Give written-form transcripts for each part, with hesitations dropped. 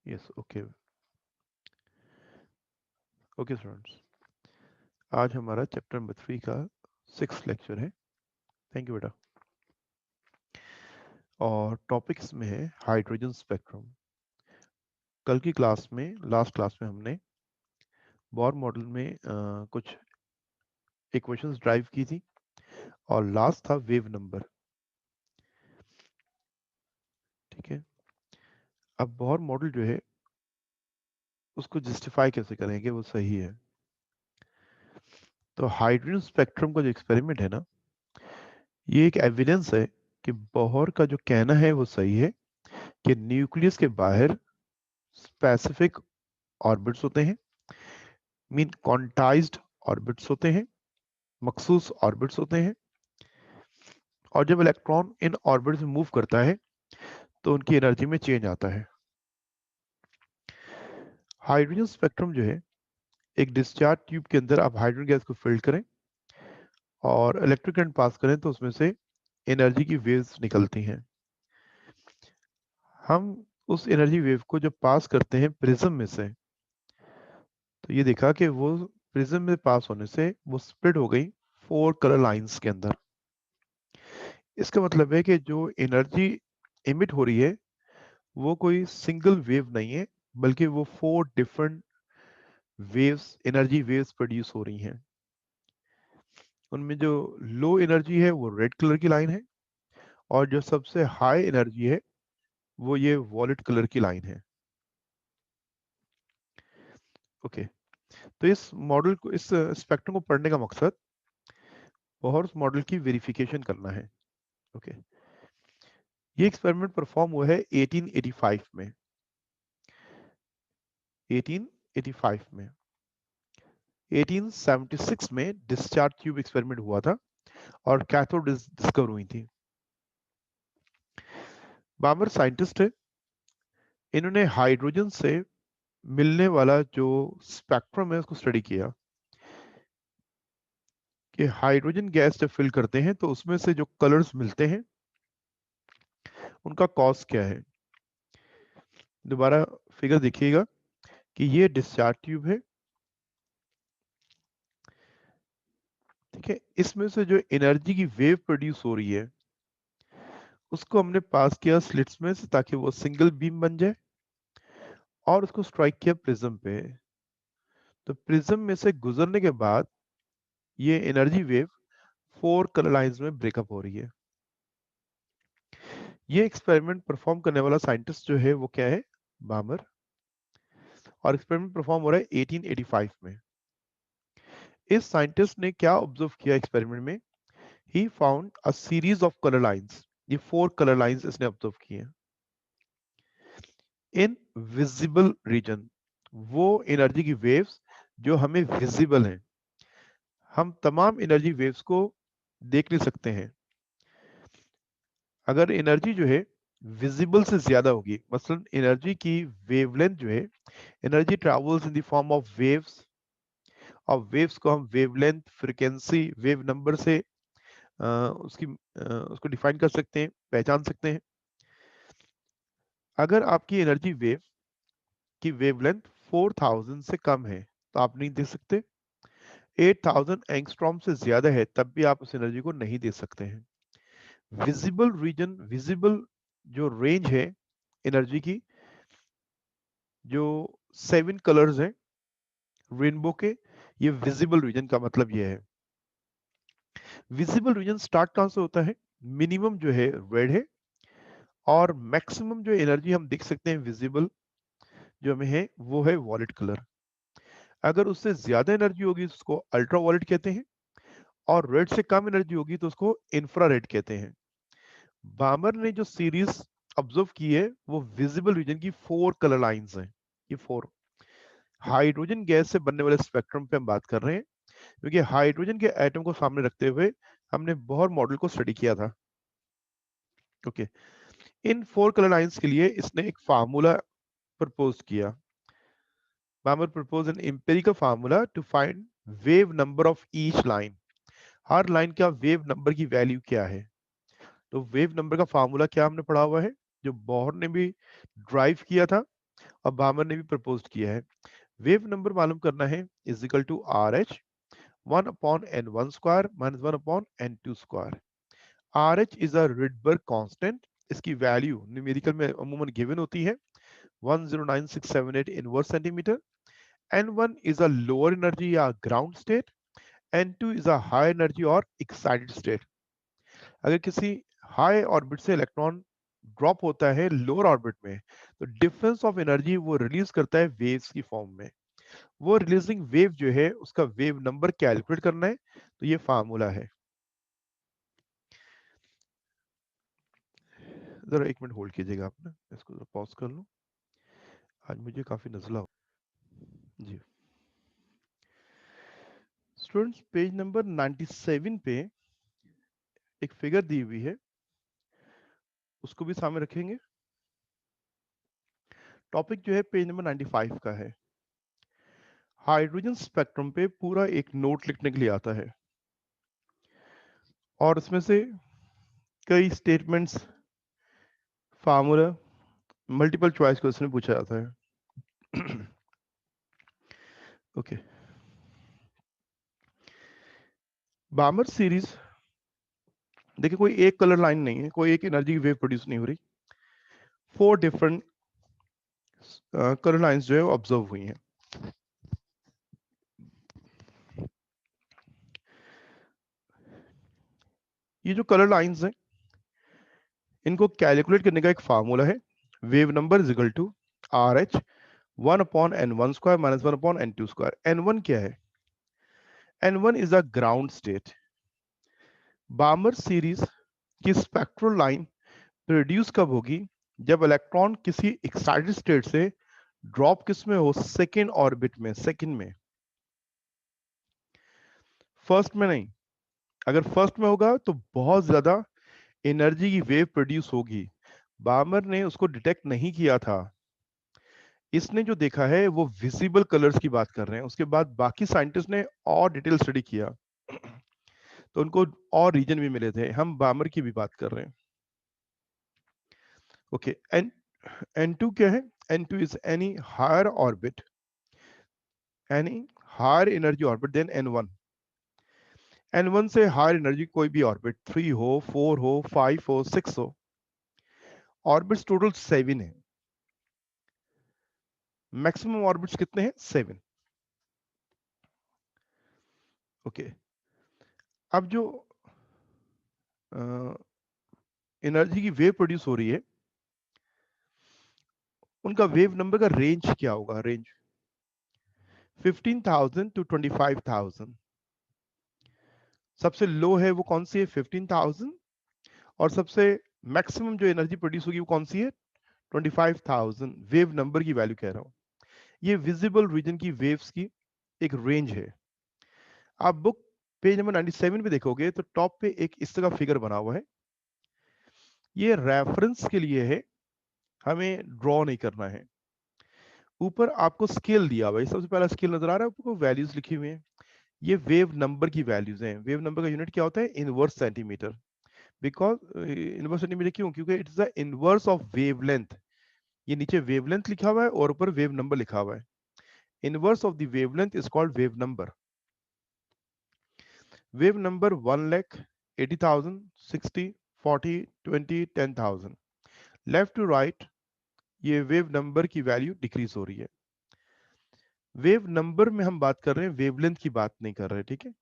Yes, okay. Okay students, आज हमारा chapter number 3 का 6th लेक्चर है। थैंक यू बेटा। और टॉपिक्स में है हाइड्रोजन स्पेक्ट्रम। कल की क्लास में, लास्ट क्लास में हमने बोर मॉडल में कुछ इक्वेशंस ड्राइव की थी और लास्ट था वेव नंबर। ठीक है, अब बोर मॉडल जो है उसको जस्टिफाई कैसे करेंगे वो सही है। तो हाइड्रोजन स्पेक्ट्रम का जो एक्सपेरिमेंट है ना, ये एक एविडेंस है कि बोहर का जो कहना है वो सही है कि न्यूक्लियस के बाहर स्पेसिफिक ऑर्बिट्स होते हैं, मीन क्वांटाइज्ड ऑर्बिट्स होते हैं, मखसूस ऑर्बिट्स होते हैं। और जब इलेक्ट्रॉन इन ऑर्बिट्स में मूव करता है तो उनकी एनर्जी में चेंज आता है। हाइड्रोजन स्पेक्ट्रम जो है, एक डिस्चार्ज ट्यूब के अंदर आप हाइड्रोजन गैस को फिल्ड करें और इलेक्ट्रिक करंट पास करें तो उसमें से एनर्जी की वेव्स निकलती हैं। हम उस एनर्जी वेव को जब पास करते हैं प्रिज्म में से, तो ये देखा कि वो प्रिज्म में पास होने से वो स्प्लिट हो गई 4 कलर लाइंस के अंदर। इसका मतलब है कि जो एनर्जी इमिट हो रही है वो कोई सिंगल वेव नहीं है, बल्कि वो 4 different waves, energy waves produce हो रही हैं। उनमें जो लो एनर्जी है वो रेड कलर की लाइन है और जो सबसे हाई एनर्जी है वो ये वॉलेट कलर की लाइन है। ओके, तो इस मॉडल को, इस स्पेक्ट्रम को पढ़ने का मकसद बोहर मॉडल की वेरिफिकेशन करना है। ओके, ये एक्सपेरिमेंट परफॉर्म हुआ है 1885 में। 1885 में 1876 में डिस्चार्ज ट्यूब एक्सपेरिमेंट हुआ था और कैथोड डिस्कवर हुई थी। बामर साइंटिस्ट है, इन्होंने हाइड्रोजन से मिलने वाला जो स्पेक्ट्रम है उसको स्टडी किया कि हाइड्रोजन गैस जब फिल करते हैं तो उसमें से जो कलर्स मिलते हैं उनका कॉज क्या है। दोबारा फिगर देखिएगा कि ये डिस्चार्ज ट्यूब है। ठीक है, इसमें से जो एनर्जी की वेव प्रोड्यूस हो रही है उसको हमने पास किया स्लिट्स में से ताकि वो सिंगल बीम बन जाए और उसको स्ट्राइक किया प्रिज्म पे। तो प्रिज्म में से गुजरने के बाद ये एनर्जी वेव 4 कलर लाइंस में ब्रेकअप हो रही है। ये एक्सपेरिमेंट परफॉर्म करने वाला साइंटिस्ट जो है वो क्या है, बामर। और एक्सपेरिमेंट परफॉर्म हो रहा है 1885 में। इस साइंटिस्ट ने क्या ऑब्जर्व किया एक्सपेरिमेंट में, he found a series of colour lines. ये 4 कलर लाइंस इसने ऑब्जर्व किए इन विजिबल रीजन। वो एनर्जी की वेव्स जो हमें विजिबल हैं, हम तमाम एनर्जी वेव्स को देख नहीं सकते हैं। अगर एनर्जी जो है विजिबल से ज्यादा होगी, मसलन एनर्जी की वेवलेंथ जो है, energy travels in the form of waves, और वेव्स को हम वेवलेंथ, फ्रीक्वेंसी, वेव नंबर से उसको डिफाइन कर सकते हैं, पहचान सकते हैं। अगर आपकी एनर्जी वेव की वेवलेंथ 4000 से कम है तो आप नहीं दे सकते। 8000 एंगस्ट्रॉम से ज्यादा है तब भी आप उस एनर्जी को नहीं दे सकते हैं। विजिबल रीजन, विजिबल जो रेंज है एनर्जी की, जो 7 कलर्स हैं रेनबो के, ये विजिबल रीजन का मतलब ये है। विजिबल रीजन स्टार्ट कहां से होता है, मिनिमम जो है रेड है और मैक्सिमम जो एनर्जी हम देख सकते हैं विजिबल जो हमें है वो है वॉलेट कलर। अगर उससे ज्यादा एनर्जी होगी तो उसको अल्ट्रा वॉलेट कहते हैं और रेड से कम एनर्जी होगी तो उसको इंफ्रारेड कहते हैं। बामर ने जो सीरीज ऑब्जर्व की है वो विजिबल रीजन की 4 कलर लाइंस हैं। ये 4 हाइड्रोजन गैस से बनने वाले स्पेक्ट्रम पे हम बात कर रहे हैं, क्योंकि हाइड्रोजन के एटम को सामने रखते हुए हमने बोहर मॉडल को स्टडी किया था। ओके, इन 4 कलर लाइंस के लिए इसने एक फार्मूला प्रपोज किया। Balmer propose an empirical formula to find wave number of each line. हर लाइन का वेव नंबर की वैल्यू क्या है। तो वेव नंबर का फार्मूला क्या हमने पढ़ा हुआ है, जो बोहर ने भी ड्राइव किया था और बामर ने भी प्रपोज किया है। वेव नंबर मालूम करना है is equal to R H 1/n1 square minus 1/n2 square. R H is a Rydberg constant, इसकी वैल्यू न्यूमेरिकल में अमूमन गिवन होती है 109678 inverse centimetre. n1 is a lower energy या ground state, n2 is a high energy और excited state. अगर किसी high orbit से इलेक्ट्रॉन ड्रॉप होता है लोअर ऑर्बिट में, तो डिफरेंस ऑफ एनर्जी वो रिलीज करता है वेव्स की फॉर्म में। वो रिलीजिंग वेव जो है उसका वेव नंबर कैलकुलेट करना है, तो ये फार्मूला है। जरा एक मिनट होल्ड कीजिएगा आप ना, इसको जरा पॉज कर लूं, आज मुझे काफी नजला हो जी। स्टूडेंट्स पेज नंबर 97 पे एक फिगर दी हुई है, उसको भी सामने रखेंगे। टॉपिक जो है पेज नंबर 95 का है। हाइड्रोजन स्पेक्ट्रम पे पूरा एक नोट लिखने के लिए आता है और उसमें से कई statements, formula, multiple choice question पूछा जाता है। ओके, बामर सीरीज देखिए, कोई एक कलर लाइन नहीं है, कोई एक एनर्जी की वेव प्रोड्यूस नहीं हो रही। 4 डिफरेंट कलर लाइंस जो है वो ऑब्जर्व हुई हैं। ये जो कलर लाइंस हैं, इनको कैलकुलेट करने का एक फार्मूला है, wave number is equal to R H 1/n1 square minus 1/n2 square. n1 क्या है? n1 is a ground state. Balmer series की स्पेक्ट्रल लाइन प्रोड्यूस कब होगी? जब इलेक्ट्रॉन किसी एक्साइटेड स्टेट से ड्रॉप किस में हो? सेकेंड ऑर्बिट में, सेकेंड में, फर्स्ट में नहीं। अगर फर्स्ट में होगा तो बहुत ज्यादा एनर्जी की वेव प्रोड्यूस होगी। बामर ने उसको डिटेक्ट नहीं किया था। इसने जो देखा है वो विजिबल कलर्स की बात कर रहे हैं। उसके बाद बाकी साइंटिस्ट ने और डिटेल स्टडी किया तो उनको और रीजन भी मिले थे। हम बामर की भी बात कर रहे हैं। ओके, n2 क्या है? n2 is any higher orbit, any higher energy orbit than n1। n1 से हायर एनर्जी कोई भी ऑर्बिट, 3 हो, 4 हो, 5 हो, 6 हो। ऑर्बिट्स टोटल 7 है। मैक्सिमम ऑर्बिट्स कितने हैं? 7। ओके, अब जो एनर्जी की वेव प्रोड्यूस हो रही है, उनका वेव नंबर का रेंज क्या होगा? Range 15,000 to 25,000। सबसे लो है वो कौन सी है? 15,000। और सबसे मैक्सिमम जो एनर्जी प्रोड्यूस होगी वो कौन सी है? 25,000। वेव नंबर की वैल्यू कह रहा हूं। ये विजिबल रीजन की वेव्स की एक रेंज है। आप बुक पेज नंबर 97 पे देखोगे तो टॉप पे एक इस तरह फिगर बना हुआ है। ये रेफरेंस के लिए है, हमें ड्रॉ नहीं करना है। ऊपर आपको स्केल दिया हुआ है, सबसे पहला स्केल नजर आ रहा है आपको, वैल्यूज लिखी हुई हैं। ये वेव नंबर की वैल्यूज हैं। वेव नंबर का यूनिट क्या होता है? Inverse centimetre. Because inverse centimetre क्यों? क्योंकि it's the inverse of wavelength. ये नीचे वेवलेंथ लिखा हुआ है और ऊपर वेव नंबर लिखा हुआ है। Inverse of the wavelength is called wave number. Wave number 1,80,000, 60, 40, 20, 10,000। Left to right ये वेव नंबर की वैल्यू डिक्रीज हो रही है। वेव नंबर में हम बात कर रहे हैं, वेवलेंथ की बात नहीं कर रहे, ठीक है?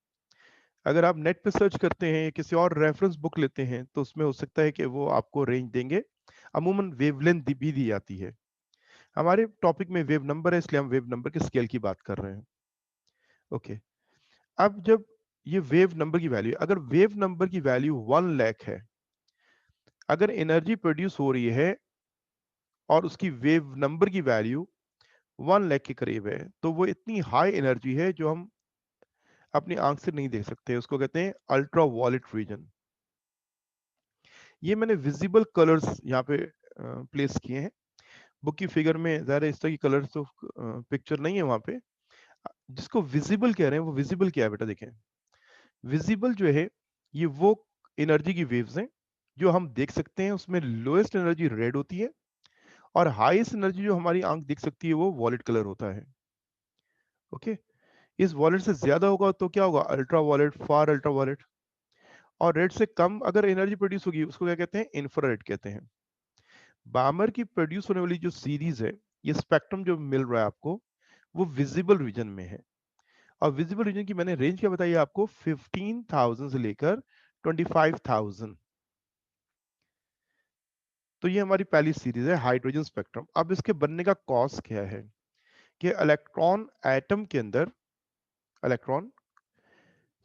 अगर आप नेट पे सर्च करते हैं, किसी और रेफरेंस बुक लेते हैं, तो उसमें हो सकता है कि वो आपको रेंज देंगे। अमूमन वेवलेंथ भी दी जाती है। हमारे टॉपिक में वेव नंबर है, इसलिए हम वेव नंबर के स्केल की बात कर रहे हैं। ओके, अब जब ये वेव नंबर की वैल्यू, अगर वेव नंबर की वैल्यू 1 लाख है, अगर एनर्जी प्रोड्यूस हो रही है और उसकी वेव नंबर की वैल्यू 1 लाख के करीब है, तो वो इतनी हाई एनर्जी है जो हम अपनी आंख से नहीं देख सकते। उसको कहते हैं अल्ट्रा वॉयलेट रीजन। ये मैंने विजिबल कलर्स यहाँ पे प्लेस किए हैं। बुक की फिगर में ज़्यादा इस तरह की कलर्स तो पिक्चर नहीं है वहाँ पे। जिसको विजिबल कह रहे हैं वो विजिबल क्या है बेटा? देखें, विजिबल जो है ये वो एनर्जी की वेव्स हैं जो हम देख सकते हैं। उसमें लोएस्ट एनर्जी रेड होती है और हाईएस्ट एनर्जी जो हमारी आंख देख सकती है वो वॉलेट कलर होता है। ओके, इस वॉलेट से ज्यादा होगा तो क्या होगा, अल्ट्रा वॉलेट, फार अल्ट्रा वॉलेट। और रेड से कम अगर एनर्जी प्रोड्यूस होगी उसको क्या कहते हैं, इंफ्रारेड कहते हैं। बामर की प्रोड्यूस होने वाली जो सीरीज है, ये स्पेक्ट्रम जो मिल रहा है आपको, वो विजिबल रीजन में है। और विजिबल रीजन की मैंने रेंज क्या बताई आपको, 15,000 से लेकर 25,000। तो ये हमारी पहली सीरीज है हाइड्रोजन स्पेक्ट्रम। अब इसके बनने का कॉज क्या है कि इलेक्ट्रॉन एटम के अंदर, इलेक्ट्रॉन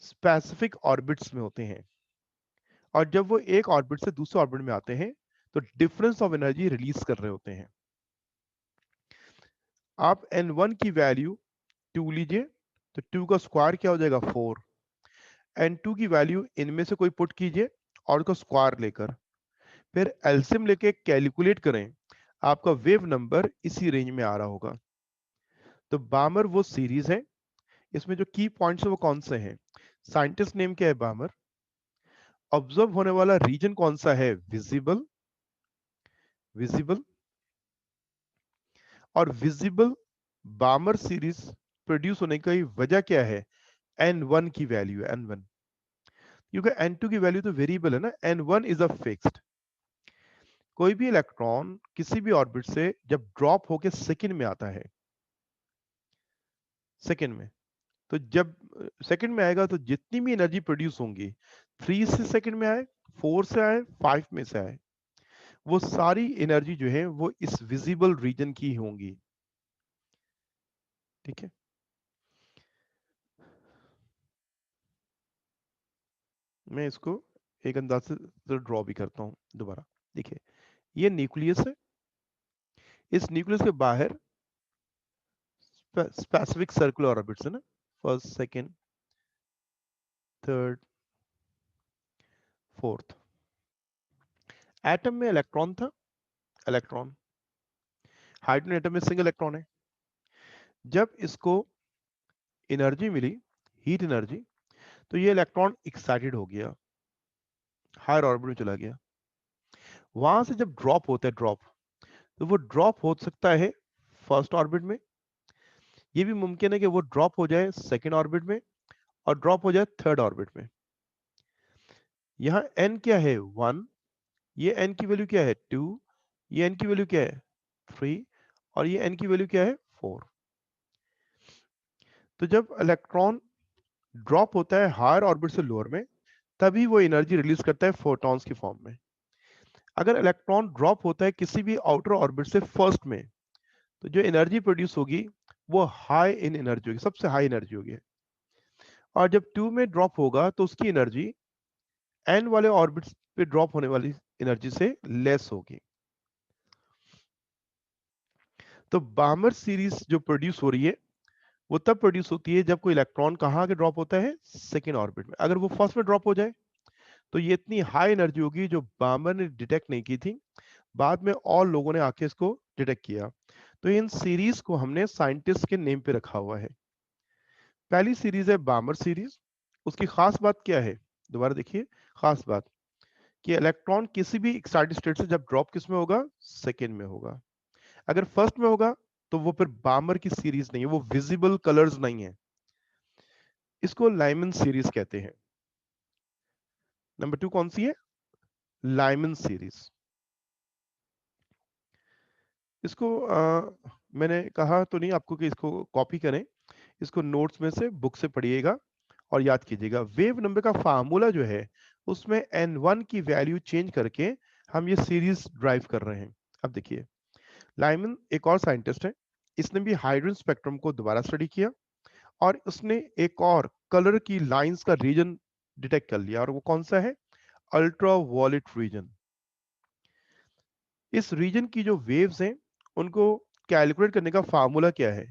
स्पेसिफिक ऑर्बिट्स में होते हैं, और जब वो एक ऑर्बिट से दूसरे ऑर्बिट में आते हैं तो डिफरेंस ऑफ एनर्जी रिलीज कर रहे होते हैं। आप n1 की वैल्यू 2 लीजिए, तो 2 का स्क्वायर क्या हो जाएगा 4। n2 की वैल्यू इनमें से कोई पुट कीजिए और उसका स्क्वायर लेकर फिर एलसीएम लेके कैलकुलेट करें, आपका वेव नंबर इसी रेंज में आ रहा होगा। तो बामर वो सीरीज है, इसमें जो की पॉइंट्स है वो कौन से हैं, साइंटिस्ट नेम क्या है बामर, ऑब्जर्व होने वाला रीजन कौन सा है, विजिबल, विजिबल। और विजिबल बामर सीरीज प्रोड्यूस होने की वजह क्या है, n1 की वैल्यू है, n1। क्योंकि n2 की वैल्यू तो वेरिएबल है ना, n1 इज अ फिक्स्ड। कोई भी इलेक्ट्रॉन किसी भी ऑर्बिट से जब ड्रॉप होके सेकंड में आता है, सेकंड में, तो जब सेकंड में आएगा तो जितनी भी एनर्जी प्रोड्यूस होंगी, 3 से सेकंड में आए, 4 से आए, 5 में से आए, वो सारी एनर्जी जो है वो इस विजिबल रीजन की होंगी। ठीक है, मैं इसको एक अंदाज से ड्रॉ भी करता हूं दोबारा। देखिए, ये न्यूक्लियस है, इस न्यूक्लियस के बाहर स्पेसिफिक सर्कुलर ऑर्बिट्स है ना, first, second, third, fourth. Atom में इलेक्ट्रॉन था, इलेक्ट्रॉन, हाइड्रोजन एटम में सिंगल इलेक्ट्रॉन है। जब इसको एनर्जी मिली, हीट एनर्जी, तो ये इलेक्ट्रॉन एक्साइटेड हो गया, हायर ऑर्बिट में चला गया। वहां से जब ड्रॉप होता है, ड्रॉप, तो वो ड्रॉप हो सकता है फर्स्ट ऑर्बिट में, ये भी मुमकिन है कि वो ड्रॉप हो जाए सेकेंड ऑर्बिट में, और ड्रॉप हो जाए थर्ड ऑर्बिट में। यहाँ n क्या है 1, ये n की वैल्यू क्या है 2, ये n की वैल्यू क्या है 3, और ये n की वैल्यू क्या है 4। तो जब इलेक्ट्रॉन ड्रॉप होता है हायर ऑर्बिट से लोअर में, तभी वो एनर्जी रिलीज करता है फोटॉन्स की फॉर्म में। अगर इलेक्ट्रॉन ड्रॉप होता है किसी भी आउटर ऑर्बिट से फर्स्ट में, तो जो एनर्जी प्रोड्यूस होगी वो हाई इन एनर्जी होगी, सबसे हाई एनर्जी होगी। और जब 2 में ड्रॉप होगा तो उसकी एनर्जी एन वाले ऑर्बिट पे ड्रॉप होने वाली एनर्जी से लेस होगी। तो बामर सीरीज जो प्रोड्यूस हो रही है वो तब प्रोड्यूस होती है जब कोई इलेक्ट्रॉन कहाँ आके ड्रॉप होता है, सेकेंड ऑर्बिट में। अगर वो फर्स्ट में ड्रॉप हो जाए तो ये इतनी हाई एनर्जी होगी जो बामर ने डिटेक्ट नहीं की थी, बाद में और लोगों ने आके इसको डिटेक्ट किया। तो इन सीरीज को हमने साइंटिस्ट के नेम पे रखा हुआ है। पहली सीरीज है बामर सीरीज। उसकी खास बात क्या है, दोबारा देखिए, खास बात कि इलेक्ट्रॉन किसी भी एक्साइटेड स्टेट से जब ड्रॉप किस में होगा, सेकेंड में होगा। अगर फर्स्ट में होगा तो वो फिर बामर की सीरीज नहीं है, वो विजिबल कलर्स नहीं है, इसको लाइमन सीरीज कहते हैं। नंबर 2 कौन सी है, लाइमन सीरीज। इसको मैंने कहा तो नहीं आपको कि इसको कॉपी करें, इसको नोट्स में से, बुक से पढ़िएगा और याद कीजिएगा। वेव नंबर का फार्मूला जो है उसमें n1 की वैल्यू चेंज करके हम ये सीरीज ड्राइव कर रहे हैं। अब देखिए, लाइमन एक और साइंटिस्ट है, इसने भी हाइड्रोजन स्पेक्ट्रम को दोबारा स्टडी किया और उसने एक और कलर की लाइंस का रीजन डिटेक्ट कर लिया, और वो कौन सा है, अल्ट्रा वॉयलेट रीजन। इस रीजन की जो वेव्स हैं उनको कैलकुलेट करने का फार्मूला क्या है,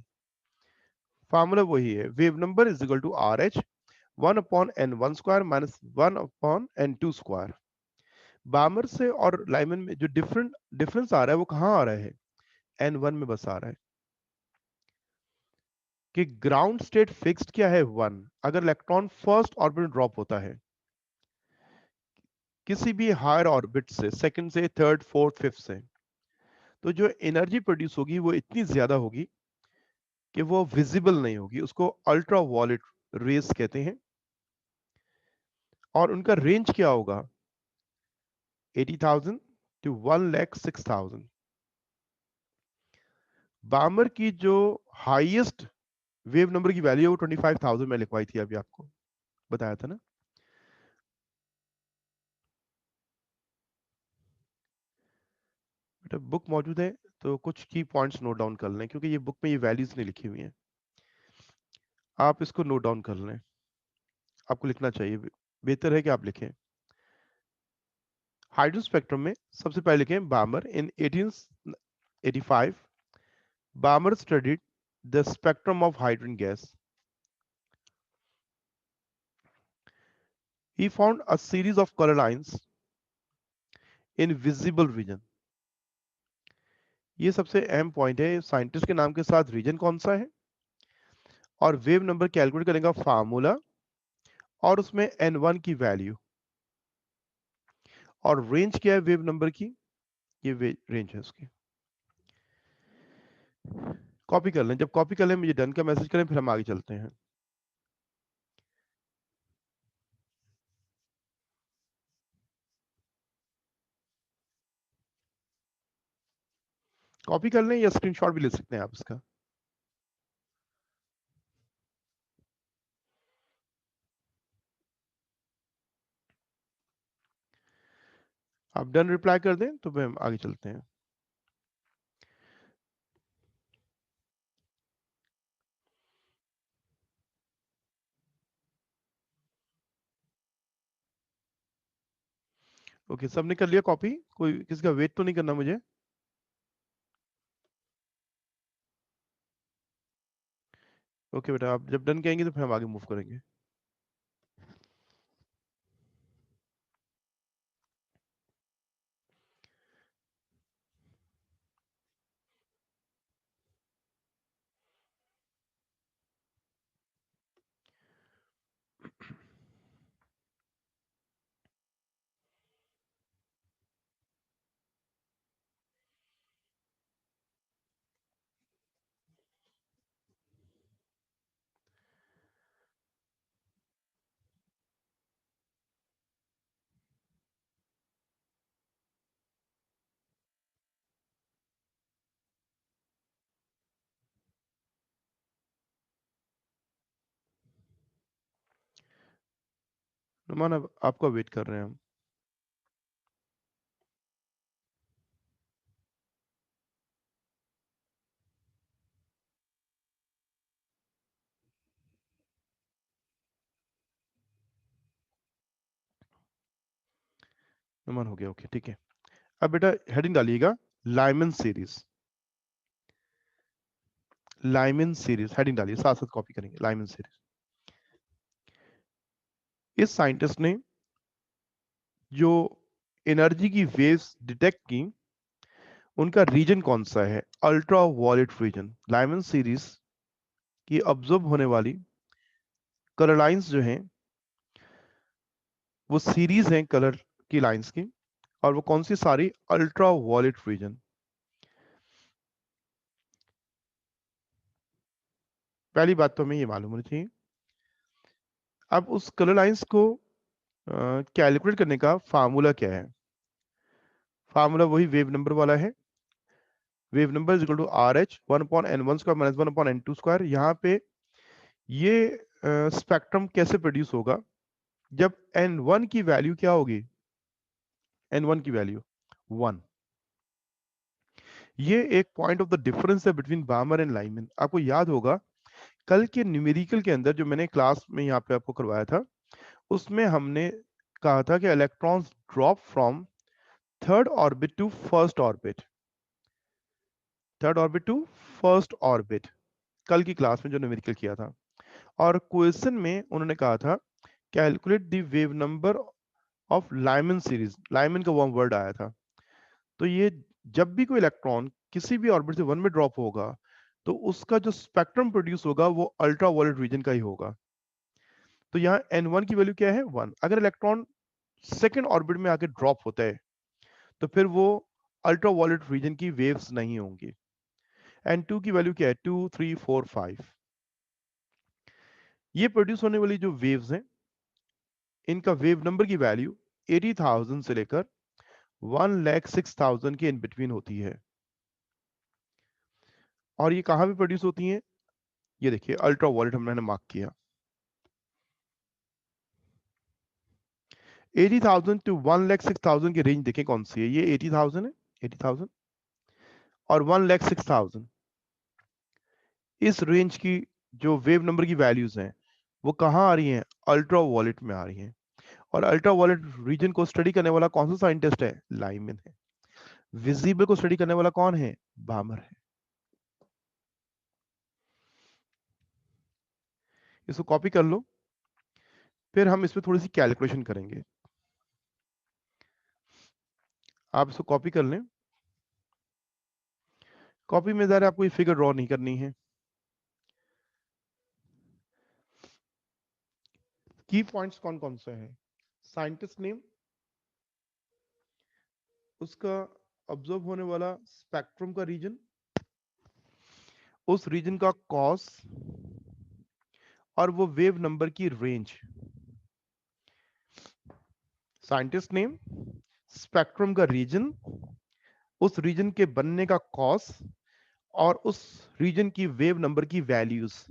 फार्मूला वही है, wave number is equal to R H 1/n1 square minus 1/n2 square. Balmer से और लाइमन में जो डिफरेंस आ रहा है वो कहाँ आ रहा है, n1 में बस आ रहा है। कि ग्राउंड स्टेट फिक्स्ड क्या है 1, अगर इलेक्ट्रॉन फर्स्ट ऑर्बिट में ड्रॉप होता है किसी भी हायर ऑर्बिट से, सेकंड से, थर्ड, फोर्थ, फिफ्थ से, तो जो एनर्जी प्रोड्यूस होगी वो इतनी ज्यादा होगी कि वो विजिबल नहीं होगी, उसको अल्ट्रा वायलेट रेस कहते हैं। और उनका रेंज क्या होगा? 80,000 टू 1,06,000। बामर की जो हाईएस्ट वेव नंबर की वैल्यू है वो 25,000 में लिखवाई थी, अभी आपको बताया था ना। बेटा बुक मौजूद है तो कुछ की पॉइंट्स नोट डाउन कर लें, क्योंकि ये बुक में ये वैल्यूज नहीं लिखी हुई हैं। आप इसको नोट डाउन कर लें, आपको लिखना चाहिए, बेहतर है कि आप लिखें। हाइड्रो स्पेक्ट्रम में सबसे पहले लिखें Balmer in 1885। Balmer studied the spectrum of hydrogen gas. He found a series of color lines in visible region। ये सबसे अहम पॉइंट है, साइंटिस्ट के नाम के साथ रीजन कौन सा है और वेव नंबर कैलकुलेट करेगा फार्मूला और उसमें n1 की वैल्यू और रेंज क्या है वेव नंबर की, ये रेंज है उसकी। कॉपी कर लें, जब कॉपी कर लें मुझे डन का मैसेज करें, फिर हम आगे चलते हैं। कॉपी कर लें या स्क्रीनशॉट भी ले सकते हैं आप इसका। आप डन रिप्लाई कर दें तो फिर हम आगे चलते हैं। ओके, सबने कर लिया कॉपी? कोई किसी का वेट तो नहीं करना मुझे? ओके बेटा, आप जब डन कहेंगे तो फिर हम आगे मूव करेंगे। नुमान, अब आपका वेट कर रहे हैं हम। नुमान हो गया, ओके ठीक है। अब बेटा हेडिंग डालिएगा Lyman series. Lyman series heading डालिए, साथ साथ कॉपी करेंगे। लाइमन सीरीज, इस साइंटिस्ट ने जो एनर्जी की वेव्स डिटेक्ट की उनका रीजन कौन सा है? Ultra violet region. Lyman series की ऑब्जर्व होने वाली कलर लाइंस जो हैं वो सीरीज हैं कलर की लाइंस की, और वो कौन सी सारी? Ultra violet region. पहली बात तो हमें ये मालूम होनी चाहिए। अब उस कलर लाइंस को कैलकुलेट करने का फार्मूला क्या है? फार्मूला वही वेव नंबर वाला है। Wave number is equal to R H 1/n1² minus 1/n2²। यहाँ पे ये स्पेक्ट्रम कैसे प्रोड्यूस होगा? जब n1 की वैल्यू क्या होगी? n1 की वैल्यू 1। ये एक पॉइंट ऑफ द डिफरेंस है बिटवीन बामर एंड लाइमन। आपको याद होगा कल के न्यूमेरिकल के अंदर जो मैंने क्लास में यहाँ पे आपको करवाया था, उसमें हमने कहा था कि electrons drop from third orbit to first orbit. Third orbit to first orbit, कल की क्लास में जो न्यूमेरिकल किया था। और क्वेश्चन में उन्होंने कहा था calculate the wave number of Lyman series. Lyman का वो वर्ड आया था। तो ये जब भी कोई इलेक्ट्रॉन किसी भी ऑर्बिट से वन में ड्रॉप होगा तो उसका जो स्पेक्ट्रम प्रोड्यूस होगा वो अल्ट्रा वायलेट रीजन का ही होगा। तो यहाँ n1 की वैल्यू क्या है? 1। अगर इलेक्ट्रॉन सेकेंड ऑर्बिट में आके ड्रॉप होता है तो फिर वो अल्ट्रावायलेट रीजन की वेव्स नहीं होंगी। N2 की वैल्यू क्या है? 2, 3, 4, 5। ये प्रोड्यूस होने वाली जो वेव्स हैं, इनका वेव नंबर की वैल्यू 80,000 से लेकर 1,06,000 के इन बिटवीन होती है। और ये कहां पे प्रोड्यूस होती हैं? ये देखिए अल्ट्रावायलेट हमने मार्क किया। 80,000 टू 1,06,000 की रेंज देखें कौन सी है। ये 80,000 है, 80,000 और 1,06,000। इस रेंज की जो वेव नंबर की वैल्यूज हैं वो कहाँ आ रही हैं? अल्ट्रावायलेट में आ रही हैं। और अल्ट्रावायलेट रीजन को स्टडी करने वाला कौन सा साइंटिस्ट है? लाइमन है। विजिबल को स्टडी करने वाला कौन है? बामर है। इसको कॉपी कर लो, फिर हम इस पर थोड़ी सी कैलकुलेशन करेंगे। आप इसको कॉपी कर लें। कॉपी में ज़रा आपको ये फिगर ड्रॉ नहीं करनी है। की पॉइंट्स कौन कौन से हैं? साइंटिस्ट नेम, उसका ऑब्जर्व होने वाला स्पेक्ट्रम का रीजन, उस रीजन का कॉस, और वो वेव नंबर की रेंज। साइंटिस्ट नेम, स्पेक्ट्रम का रीजन, उस रीजन के बनने का कॉस, और उस रीजन की वेव नंबर की वैल्यूज।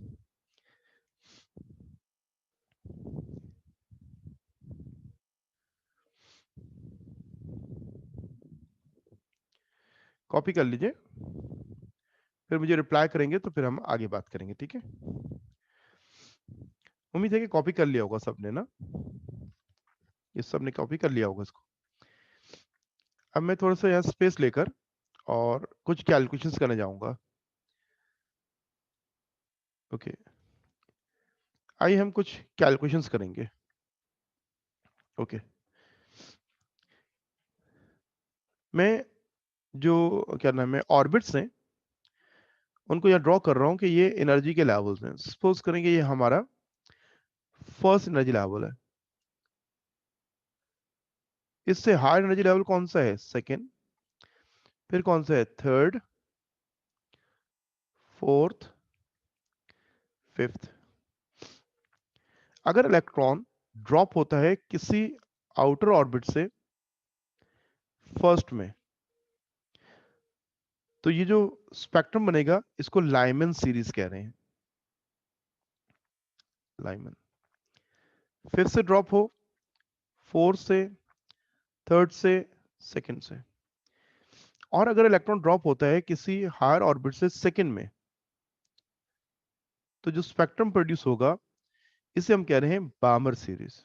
कॉपी कर लीजिए, फिर मुझे रिप्लाई करेंगे तो फिर हम आगे बात करेंगे, ठीक है? उम्मीद है कि कॉपी कर लिया होगा सबने ना, ये सबने कॉपी कर लिया होगा इसको। अब मैं थोड़ा सा यहाँ स्पेस लेकर और कुछ कैलकुलेशंस करने जाऊंगा। ओके, आइए हम कुछ कैलकुलेशंस करेंगे। ओके, मैं जो क्या नाम है ऑर्बिट्स हैं उनको यहाँ ड्रॉ कर रहा हूँ कि ये एनर्जी के लेवल्स हैं। सपोज करेंगे ये हमारा फर्स्ट एनर्जी लेवल है। इससे हायर एनर्जी लेवल कौन सा है? सेकेंड। फिर कौन सा है? Third, fourth, fifth. अगर इलेक्ट्रॉन ड्रॉप होता है किसी आउटर ऑर्बिट से फर्स्ट में, तो ये जो स्पेक्ट्रम बनेगा इसको लाइमन सीरीज कह रहे हैं। लाइमन। फिर से ड्रॉप हो फोर्थ से, थर्ड से, सेकंड से। और अगर इलेक्ट्रॉन ड्रॉप होता है किसी हायर ऑर्बिट से सेकंड में, तो जो स्पेक्ट्रम प्रोड्यूस होगा इसे हम कह रहे हैं बामर सीरीज।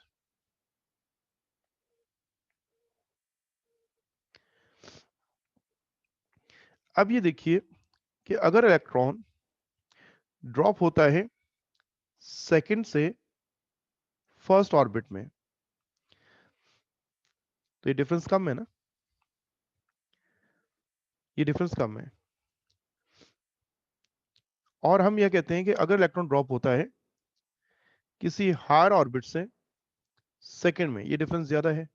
अब ये देखिए कि अगर इलेक्ट्रॉन ड्रॉप होता है सेकंड से फर्स्ट ऑर्बिट में, तो ये डिफरेंस कम है ना, ये डिफरेंस कम है। और हम यह कहते हैं कि अगर इलेक्ट्रॉन ड्रॉप होता है किसी हायर ऑर्बिट से सेकंड में, ये डिफरेंस ज्यादा है।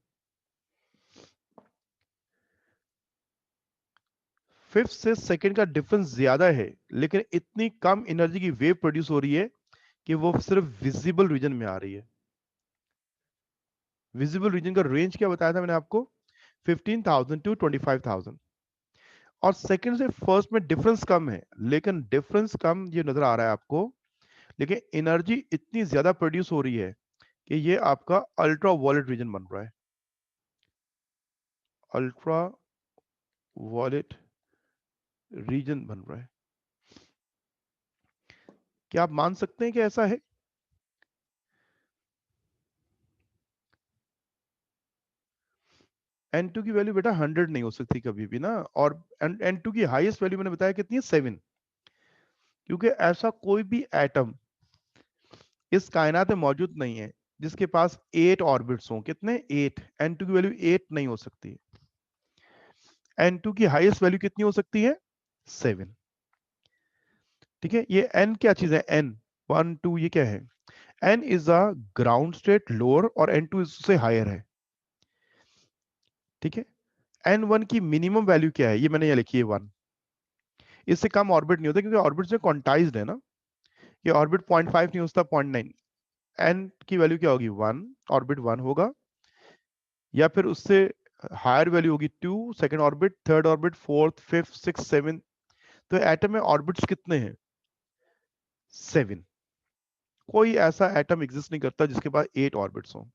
फिफ्थ से सेकंड का डिफरेंस ज्यादा है, लेकिन इतनी कम एनर्जी की वेव प्रोड्यूस हो रही है कि वो सिर्फ विजिबल रीजन में आ रही है। विजिबल रीजन का रेंज क्या बताया था मैंने आपको? 15,000 टू 25,000। और सेकंड से फर्स्ट में डिफरेंस कम है, लेकिन डिफरेंस कम ये नजर आ रहा है आपको, लेकिन एनर्जी इतनी ज्यादा प्रोड्यूस हो रही है कि ये आपका अल्ट्रा वायलेट रीजन बन रहा है। अल्ट्रा वायलेट रीजन बन रहा है। क्या आप मान सकते हैं कि ऐसा है? N2 की वैल्यू बेटा 100 नहीं हो सकती कभी भी ना। और N2 की हाईएस्ट वैल्यू मैंने बताया कितनी है? 7। क्योंकि ऐसा कोई भी एटम इस कायनात में मौजूद नहीं है जिसके पास 8 ऑर्बिट्स हों। कितने? 8। N2 की वैल्यू 8 नहीं हो सकती। N2 की हाईएस्ट वैल्यू कितनी हो सकती है? 7। ठीक है, ये N क्या चीज है? N 1 2 ये क्या है? N is a ground state lower और N2 इससे हायर है। ठीक है, n1 की मिनिमम वैल्यू क्या है, ये मैंने यहाँ लिखी है 1। इससे कम ऑर्बिट नहीं होता क्योंकि ऑर्बिट से क्वांटाइज्ड है ना, ये ऑर्बिट 0.5 नहीं होता 0.9। n की वैल्यू क्या होगी 1, ऑर्बिट 1 होगा, या फिर उससे हायर वैल्यू होगी 2, second orbit, third orbit, fourth, fifth, six, seven. तो एटम में ऑर्बिट्स कितने हैं, 7। कोई ऐसा एटम एग्जिस्ट नहीं करता जिसके पास 8 ऑर्बिट्स हो।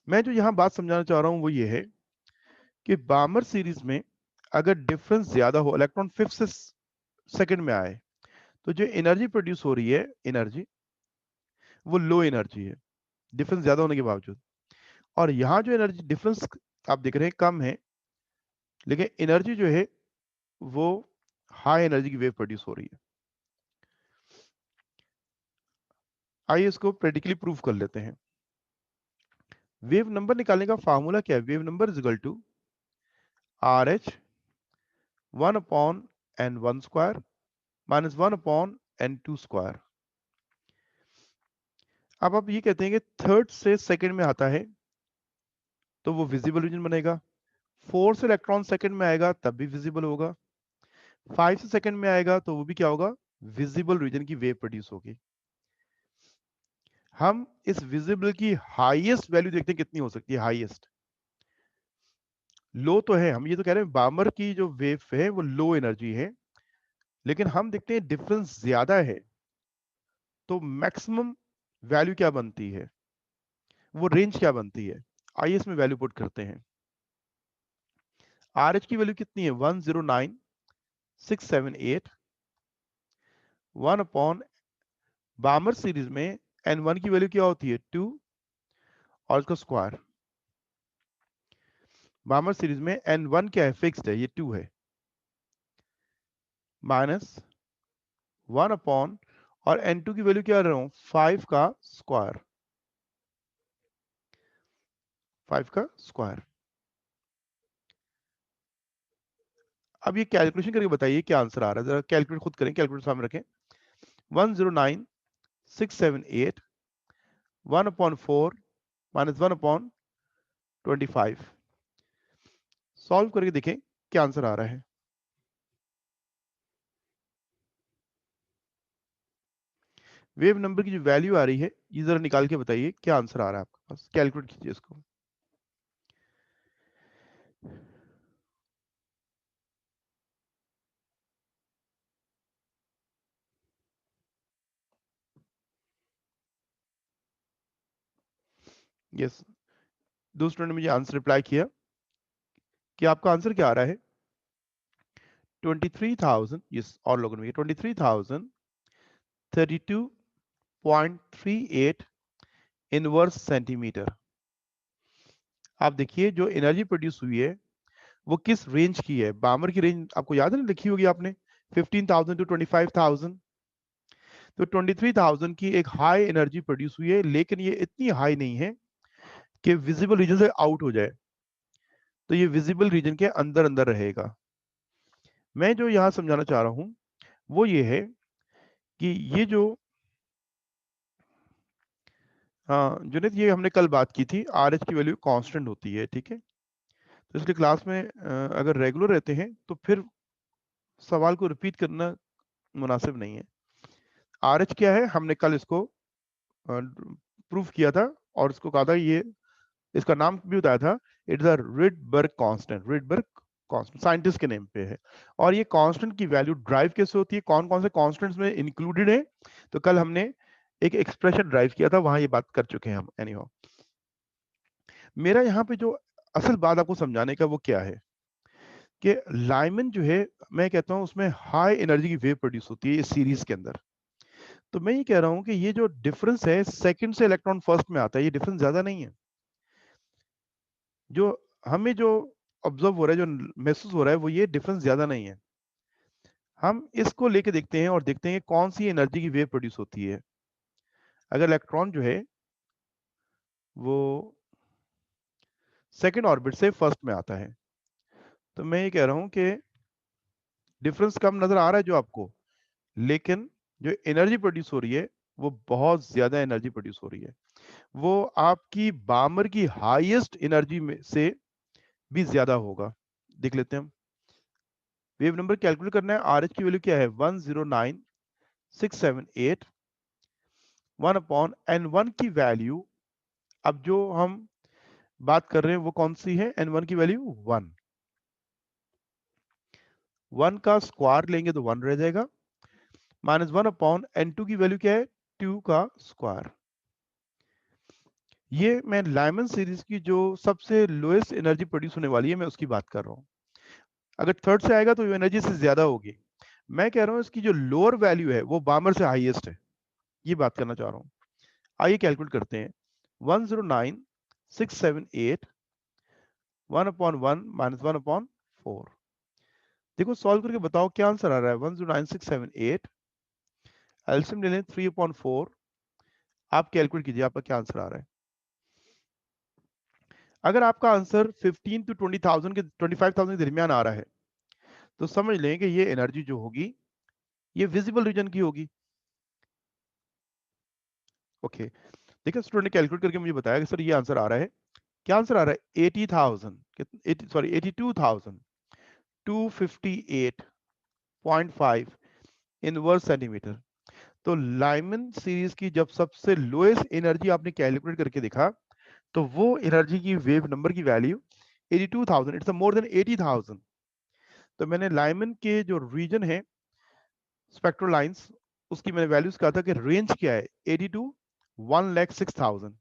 मैं जो यहां बात समझाना चाह रहा हूं वो ये है कि बामर सीरीज में अगर डिफरेंस ज्यादा हो, इलेक्ट्रॉन फिफ्थ से सेकंड में आए, तो जो एनर्जी प्रोड्यूस हो रही है एनर्जी, वो लो एनर्जी है डिफरेंस ज्यादा होने के बावजूद। और यहाँ जो एनर्जी डिफरेंस आप देख रहे हैं कम है, लेकिन एनर्जी जो है वो हाई एनर्जी की वेव प्रोड्यूस हो रही है। आइए इसको प्रैक्टिकली प्रूव कर लेते हैं। वेव नंबर निकालने का फार्मूला क्या है, wave number is equal to R H 1/n1 square minus 1/n2 square. अब आप ये कहते हैं कि थर्ड से सेकंड में आता है तो वो विजिबल रीजन बनेगा, 4 से इलेक्ट्रॉन सेकंड में आएगा तब भी विजिबल होगा, 5 से सेकंड में आएगा तो वो भी क्या होगा, विजिबल रीजन की वेव प्रोड्यूस होगी। हम इस विजिबल की हाईएस्ट वैल्यू देखते हैं कितनी हो सकती है, हाईएस्ट। लो तो है, हम ये तो कह रहे हैं बामर की जो वेव है वो लो एनर्जी है, लेकिन हम देखते हैं डिफरेंस ज्यादा है, तो मैक्सिमम वैल्यू क्या बनती है, वो रेंज क्या बनती है। आइए इसमें वैल्यू पुट करते हैं। आर एच की वैल्यू कितनी है 109678, 1 अपॉन बामर सीरीज में n1 की वैल्यू क्या होती है 2 और इसका स्क्वायर। बामर सीरीज में n1 क्या है, फिक्स्ड है, ये 2 है, माइनस 1 अपॉन, और n2 की वैल्यू क्या रहा हूं 5 का स्क्वायर, 5 का स्क्वायर। अब ये कैलकुलेशन करके बताइए क्या आंसर आ रहा है, जरा कैलकुलेट खुद करें, कैलकुलेटर सामने रखें। 109678 1/4 माइनस 1/25, सॉल्व करके देखें क्या आंसर आ रहा है। वेव नंबर की जो वैल्यू आ रही है ये जरा निकाल के बताइए क्या आंसर आ रहा है आपके पास, कैलकुलेट कीजिए इसको। यस, दो स्टूडेंट ने मुझे आंसर रिप्लाई किया कि आपका आंसर क्या आ रहा है 23,000, यस, और लोगों ने 23,032.38 इनवर्स सेंटीमीटर। आप देखिए जो एनर्जी प्रोड्यूस हुई है वो किस रेंज की है, बामर की रेंज आपको याद है ना, लिखी होगी आपने 15,000 टू 25,000। तो 23,000 की एक हाई एनर्जी प्रोड्यूस हुई है, लेकिन ये इतनी हाई नहीं है कि विजिबल रीजन से आउट हो जाए, तो ये विजिबल रीजन के अंदर अंदर रहेगा। मैं जो यहां समझाना चाह रहा हूं वो ये है कि ये जो जुनेद, ये हमने कल बात की थी, आर एच की वैल्यू कांस्टेंट होती है, ठीक है। तो इसलिए क्लास में अगर रेगुलर रहते हैं तो फिर सवाल को रिपीट करना मुनासिब नहीं है। आर एच क्या है, हमने कल इसको प्रूफ किया था, और इसको कहा था, ये इसका नाम भी बताया था, it's a Rydberg constant, Rydberg constant scientist के नेम पे है। और ये कांस्टेंट की वैल्यू ड्राइव कैसे होती है, कौन कौन से कांस्टेंट्स में इंक्लूडेड है, तो कल हमने एक एक्सप्रेशन ड्राइव किया था, वहां ये बात कर चुके हैं हम। एनीहाउ, मेरा यहाँ पे जो असल बात आपको समझाने का वो क्या है कि लाइमन जो है, मैं कहता हूँ उसमें हाई एनर्जी की वेव प्रोड्यूस होती है इस सीरीज के अंदर। तो मैं ये कह रहा हूँ कि ये जो डिफरेंस है सेकंड से इलेक्ट्रॉन फर्स्ट में आता है, ये डिफरेंस ज्यादा नहीं है। जो हमें जो ऑब्जर्व हो रहा है, जो महसूस हो रहा है, वो ये डिफरेंस ज्यादा नहीं है। हम इसको लेके देखते हैं और देखते हैं कौन सी एनर्जी की वेव प्रोड्यूस होती है। अगर इलेक्ट्रॉन जो है वो सेकंड ऑर्बिट से फर्स्ट में आता है, तो मैं ये कह रहा हूं कि डिफरेंस कम नजर आ रहा है जो आपको, लेकिन जो एनर्जी प्रोड्यूस हो रही है वो बहुत ज्यादा एनर्जी प्रोड्यूस हो रही है। वो आपकी बामर की हाईएस्ट एनर्जी में से भी ज्यादा होगा। देख लेते हैं हम। वेव नंबर कैलकुलेट करना है। आर एच की वैल्यू क्या है? 109678 1/n1 की वैल्यू, अब जो हम बात कर रहे हैं वो कौन सी है? n1 की वैल्यू 1। 1 का स्क्वायर लेंगे तो 1 रह जाएगा, -1/n2 की वैल्यू क्या है? 2 का स्क्वायर। ये मैं लाइमन सीरीज की जो सबसे लोएस्ट एनर्जी प्रोड्यूस होने वाली है, मैं उसकी बात कर रहा हूँ। अगर थर्ड से आएगा तो एनर्जी से ज्यादा होगी। मैं कह रहा हूँ इसकी जो लोअर वैल्यू है वो बामर से हाईएस्ट है, ये बात करना चाह रहा हूँ। आइए कैलकुलेट करते हैं। 109678 1/1 -1/4। देखो सॉल्व करके बताओ क्या आंसर आ रहा है। 109678 एलसीएम ले लें 3/4। आप कैलकुलेट कीजिए आपका क्या आंसर आ रहा है। अगर आपका आंसर 15 to 20,000 के 25,000 के दरमियान आ रहा है तो समझ लें कि ये एनर्जी जो होगी ये विजिबल रीजन की होगी। ओके, देखिए स्टूडेंट ने कैलकुलेट करके मुझे बताया कि सर ये आंसर आ रहा है। क्या आंसर आ रहा है? 80,000 सॉरी 82,258.5 इनवर्स सेंटीमीटर। तो लाइमन सीरीज की जब सबसे लोएस्ट एनर्जी आपने कैलकुलेट करके देखा तो वो एनर्जी की वेव नंबर की वैल्यू 82,000, इट्स मोर देन 80,000। तो मैंने लाइमन के जो रीजन है स्पेक्ट्रल लाइंस, उसकी मैंने वैल्यूज कहा था कि रेंज क्या है? 80 टू 1,06,000।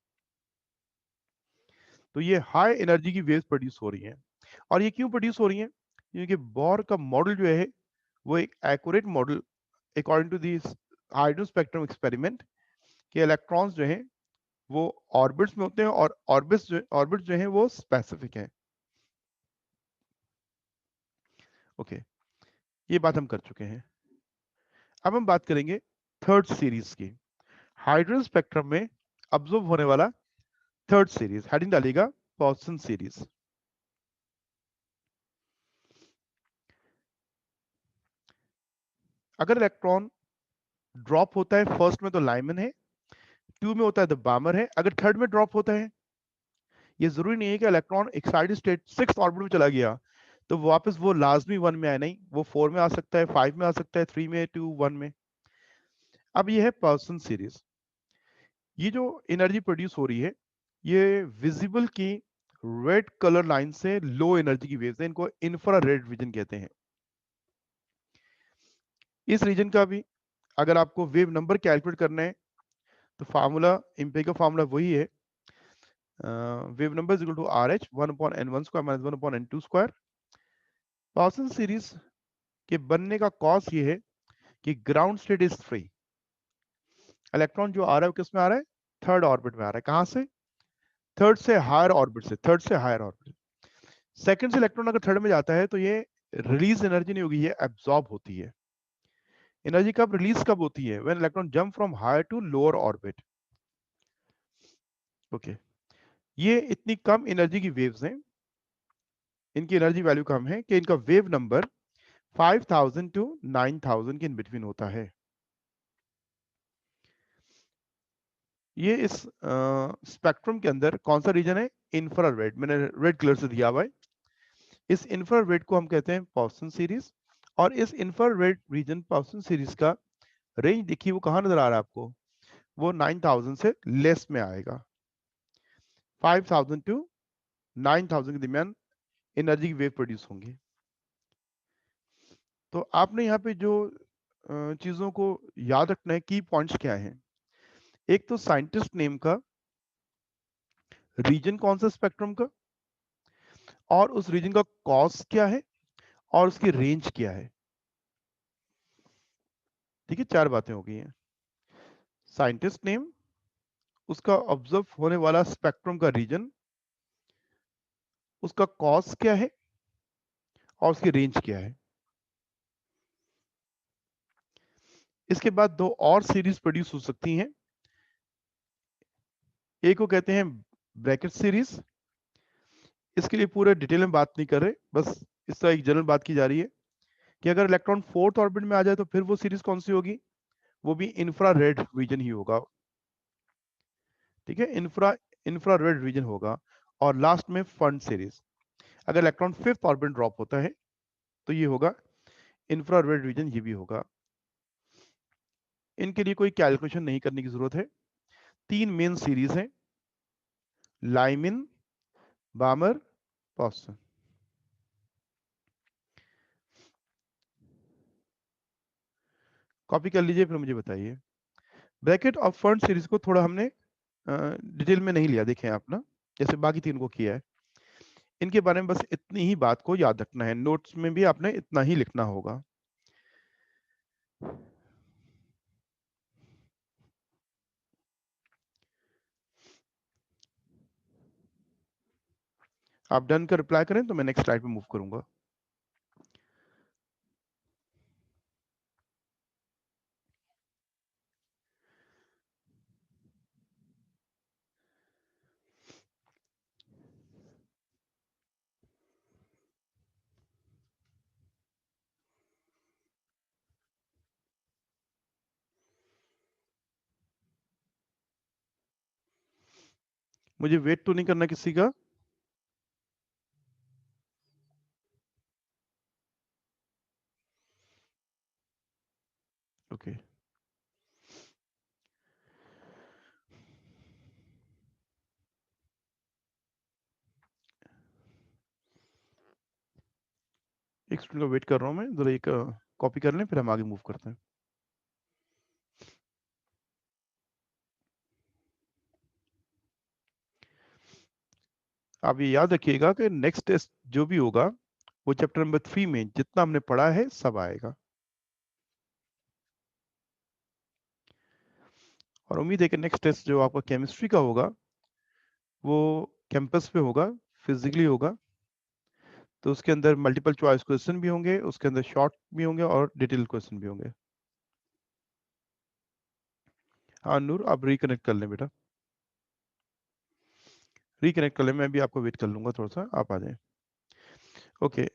तो ये हाई एनर्जी की वेव्स प्रोड्यूस हो रही हैं। और ये क्यों प्रोड्यूस हो रही हैं? क्योंकि बोर का मॉडल जो है वो एक accurate model according to this hydrogen spectrum experiment के इलेक्ट्रॉन्स जो हैं वो ऑर्बिट्स में होते हैं और ऑर्बिट्स जो हैं वो स्पेसिफिक हैं। ओके, ये बात हम कर चुके हैं। अब हम बात करेंगे थर्ड सीरीज की। हाइड्रोजन स्पेक्ट्रम में ऑब्जर्व होने वाला थर्ड सीरीज, हेडिंग डालिएगा पॉइसन सीरीज। अगर इलेक्ट्रॉन ड्रॉप होता है फर्स्ट में तो लाइमन है, 2 में होता है तो बामर है। अगर थर्ड में ड्रॉप होता है, ये जरूरी नहीं है कि electron excited state 6th orbit में चला गया तो वापस वो लाजमी 1 में आए, नहीं, वो 4 में आ सकता है, 5 में आ सकता है, 3 में, 2, 1 में। अब ये है पॉइसन सीरीज। ये जो एनर्जी प्रोड्यूस हो रही है ये विजिबल की रेड कलर लाइन से लो एनर्जी की वेव्स है, इनको इंफ्रारेड रीजन कहते हैं। इस रीजन का भी अगर आपको वेव नंबर कैलकुलेट करना है तो फार्मूला, इम्पे का फार्मूला वही है, wave number is equal to R H 1/n1 square minus 1/n2 square. Poisson series के बनने का कॉज ये है कि ground state is free. Electron जो आ रहा है वो किस में आ रहा है? थर्ड ऑर्बिट में आ रहा है। कहां से? थर्ड से हायर ऑर्बिट से, थर्ड से हायर ऑर्बिट। सेकंड से इलेक्ट्रॉन अगर थर्ड में जाता है तो ये रिलीज एनर्जी नहीं होगी, ये एब्जॉर्ब होती है। एनर्जी कब रिलीज कब होती है? When electron jump from higher to lower orbit. Okay, ये इतनी कम एनर्जी की वेव्स हैं, इनकी एनर्जी वैल्यू कम है कि इनका वेव नंबर 5,000 टू 9,000 के इन बिटवीन होता है। ये इस स्पेक्ट्रम के अंदर कौन सा रीजन है? इंफ्रारेड, मैंने रेड कलर से दिया हुआ है। इस इंफ्रारेड को हम कहते हैं पॉइसन सीरीज। और इस इंफ्रारेड रीजन पॉइसन सीरीज का रेंज देखिए वो कहां नजर आ रहा है आपको? वो 9,000 से लेस में आएगा। 5,000 टू 9,000 के दरमियान एनर्जी की वेव प्रोड्यूस होंगी। तो आपने यहाँ पे जो चीजों को याद रखना है, की पॉइंट्स क्या हैं? एक तो साइंटिस्ट नेम का, रीजन कौन सा स्पेक्ट्रम का, और उस रीजन का कॉज क्या है, और उसकी रेंज क्या है। ठीक है, 4 बातें हो गई हैं। साइंटिस्ट नेम, उसका ऑब्जर्व होने वाला स्पेक्ट्रम का रीजन, उसका कॉज क्या है, और उसकी रेंज क्या है। इसके बाद दो और सीरीज प्रोड्यूस हो सकती हैं। एक को कहते हैं ब्रैकेट सीरीज। इसके लिए पूरे डिटेल में बात नहीं कर रहे, बस इस तरह एक जनरल बात की जा रही है कि अगर इलेक्ट्रॉन फोर्थ ऑर्बिट में आ जाए तो फिर वो सीरीज कौन सी होगी? वो भी इंफ्रारेड रीजन ही होगा। ठीक है, इंफ्रारेड रीजन होगा। और लास्ट में फंड सीरीज। अगर इलेक्ट्रॉन फिफ्थ ऑर्बिट ड्रॉप होता है तो ये होगा इंफ्रारेड रीजन, ये भी होगा। इनके लिए कोई कैलकुलेशन नहीं करने की जरूरत है। 3 मेन सीरीज हैं, लाइमिन, बामर, पॉस्सन। कॉपी कर लीजिए, फिर मुझे बताइए। ब्रैकेट ऑफ फर्न सीरीज को थोड़ा हमने डिटेल में नहीं लिया, देखें आप ना, जैसे बाकी 3 को किया है। इनके बारे में बस इतनी ही बात को याद रखना है, नोट्स में भी आपने इतना ही लिखना होगा। आप डन कर रिप्लाई करें तो मैं नेक्स्ट स्लाइड पे मूव करूंगा। मुझे वेट तो नहीं करना किसी का। ओके, एक स्टूडेंट का वेट कर रहा हूं मैं, जरा एक कॉपी कर लें फिर हम आगे मूव करते हैं। आप ये याद रखिएगा कि नेक्स्ट टेस्ट जो भी होगा वो चैप्टर नंबर 3 में जितना हमने पढ़ा है सब आएगा, और उम्मीद है कि नेक्स्ट टेस्ट जो आपका केमिस्ट्री का होगा वो कैंपस पे होगा, फिजिकली होगा, तो उसके अंदर मल्टीपल चॉइस क्वेश्चन भी होंगे, उसके अंदर शॉर्ट भी होंगे और डिटेल क्वेश्चन भी होंगे। हाँ नूर, आप रिकनेक्ट कर लें बेटा, रिकनेक्ट कर लें, मैं भी आपको वेट कर लूंगा थोड़ा सा, आप आ जाएं। Okay,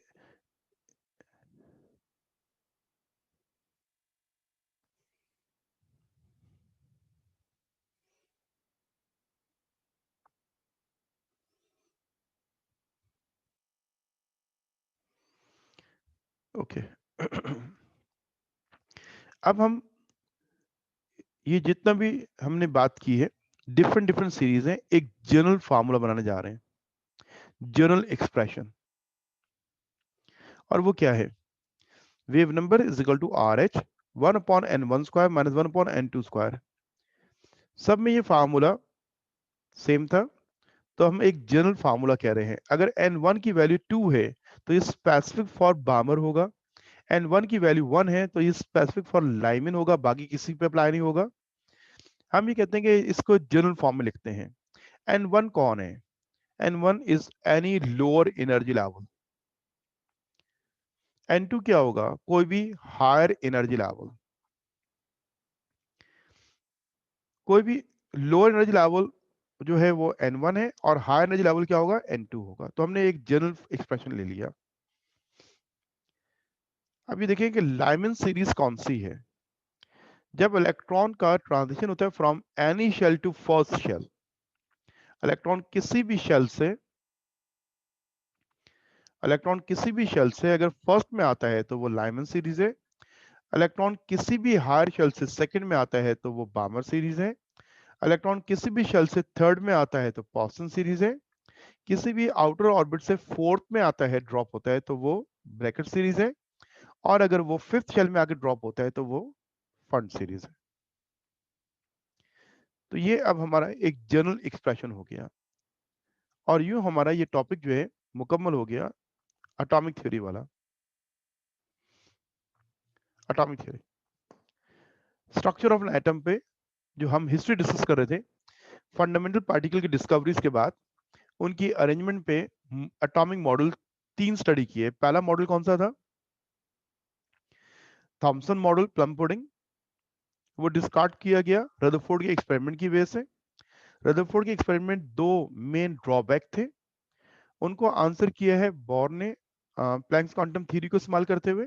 okay. अब हम ये जितना भी हमने बात की है, डिफरेंट डिफरेंट सीरीज है, एक जनरल फार्मूला बनाने जा रहे हैं, जनरल एक्सप्रेशन। और वो क्या है? Wave number is equal to R H 1/n1 square minus 1/n2 square. सब में ये फार्मूला सेम था, तो हम एक जनरल फार्मूला कह रहे हैं। अगर n1 की वैल्यू 2 है तो ये स्पेसिफिक फॉर बामर होगा, n1 की वैल्यू 1 है तो ये स्पेसिफिक फॉर लाइमिन होगा, बाकी किसी पे अप्लाई नहीं होगा। हम ये कहते हैं कि इसको जनरल फॉर्म में लिखते हैं। n1 कौन है? n1 is any lower energy level. n2 क्या होगा? कोई भी हायर एनर्जी लेवल। कोई भी लोअर एनर्जी लेवल जो है वो n1 है, और हायर एनर्जी लेवल क्या होगा? n2 होगा। तो हमने एक जनरल एक्सप्रेशन ले लिया। अब ये देखिए कि लाइमन सीरीज कौन सी है। जब इलेक्ट्रॉन का ट्रांजिशन होता है from any shell to first shell, electron किसी भी शेल से इलेक्ट्रॉन किसी भी शेल से अगर फर्स्ट में आता है तो वो लाइमन सीरीज है। इलेक्ट्रॉन किसी भी हायर शेल से सेकंड में आता है तो वो बामर सीरीज है। इलेक्ट्रॉन किसी भी शेल से थर्ड में आता है तो पॉसन सीरीज है। किसी भी आउटर ऑर्बिट से फोर्थ में आता है, ड्रॉप होता है, तो वो ब्रैकेट सीरीज है। और अगर वो फिफ्थ शेल में आके ड्रॉप होता है तो वो फंड सीरीज है। तो ये अब हमारा एक जनरल एक्सप्रेशन हो गया, और यूं हमारा ये टॉपिक जो है मुकम्मल हो गया, एटॉमिक थ्योरी वाला। Atomic theory, structure of an atom पे जो हम हिस्ट्री डिस्कस कर रहे थे, फंडामेंटल पार्टिकल की डिस्कवरीज के बाद उनकी अरेंजमेंट पे एटॉमिक मॉडल 3 स्टडी किए। पहला मॉडल कौन सा था? Thompson model, plum pudding. वो डिस्कार्ड किया गया रदरफोर्ड के एक्सपेरिमेंट की वजह से। रदरफोर्ड के एक्सपेरिमेंट दो मेन ड्रॉबैक थे, उनको आंसर किया है बोर ने प्लैंक्स क्वांटम थ्योरी को इस्तेमाल करते हुए,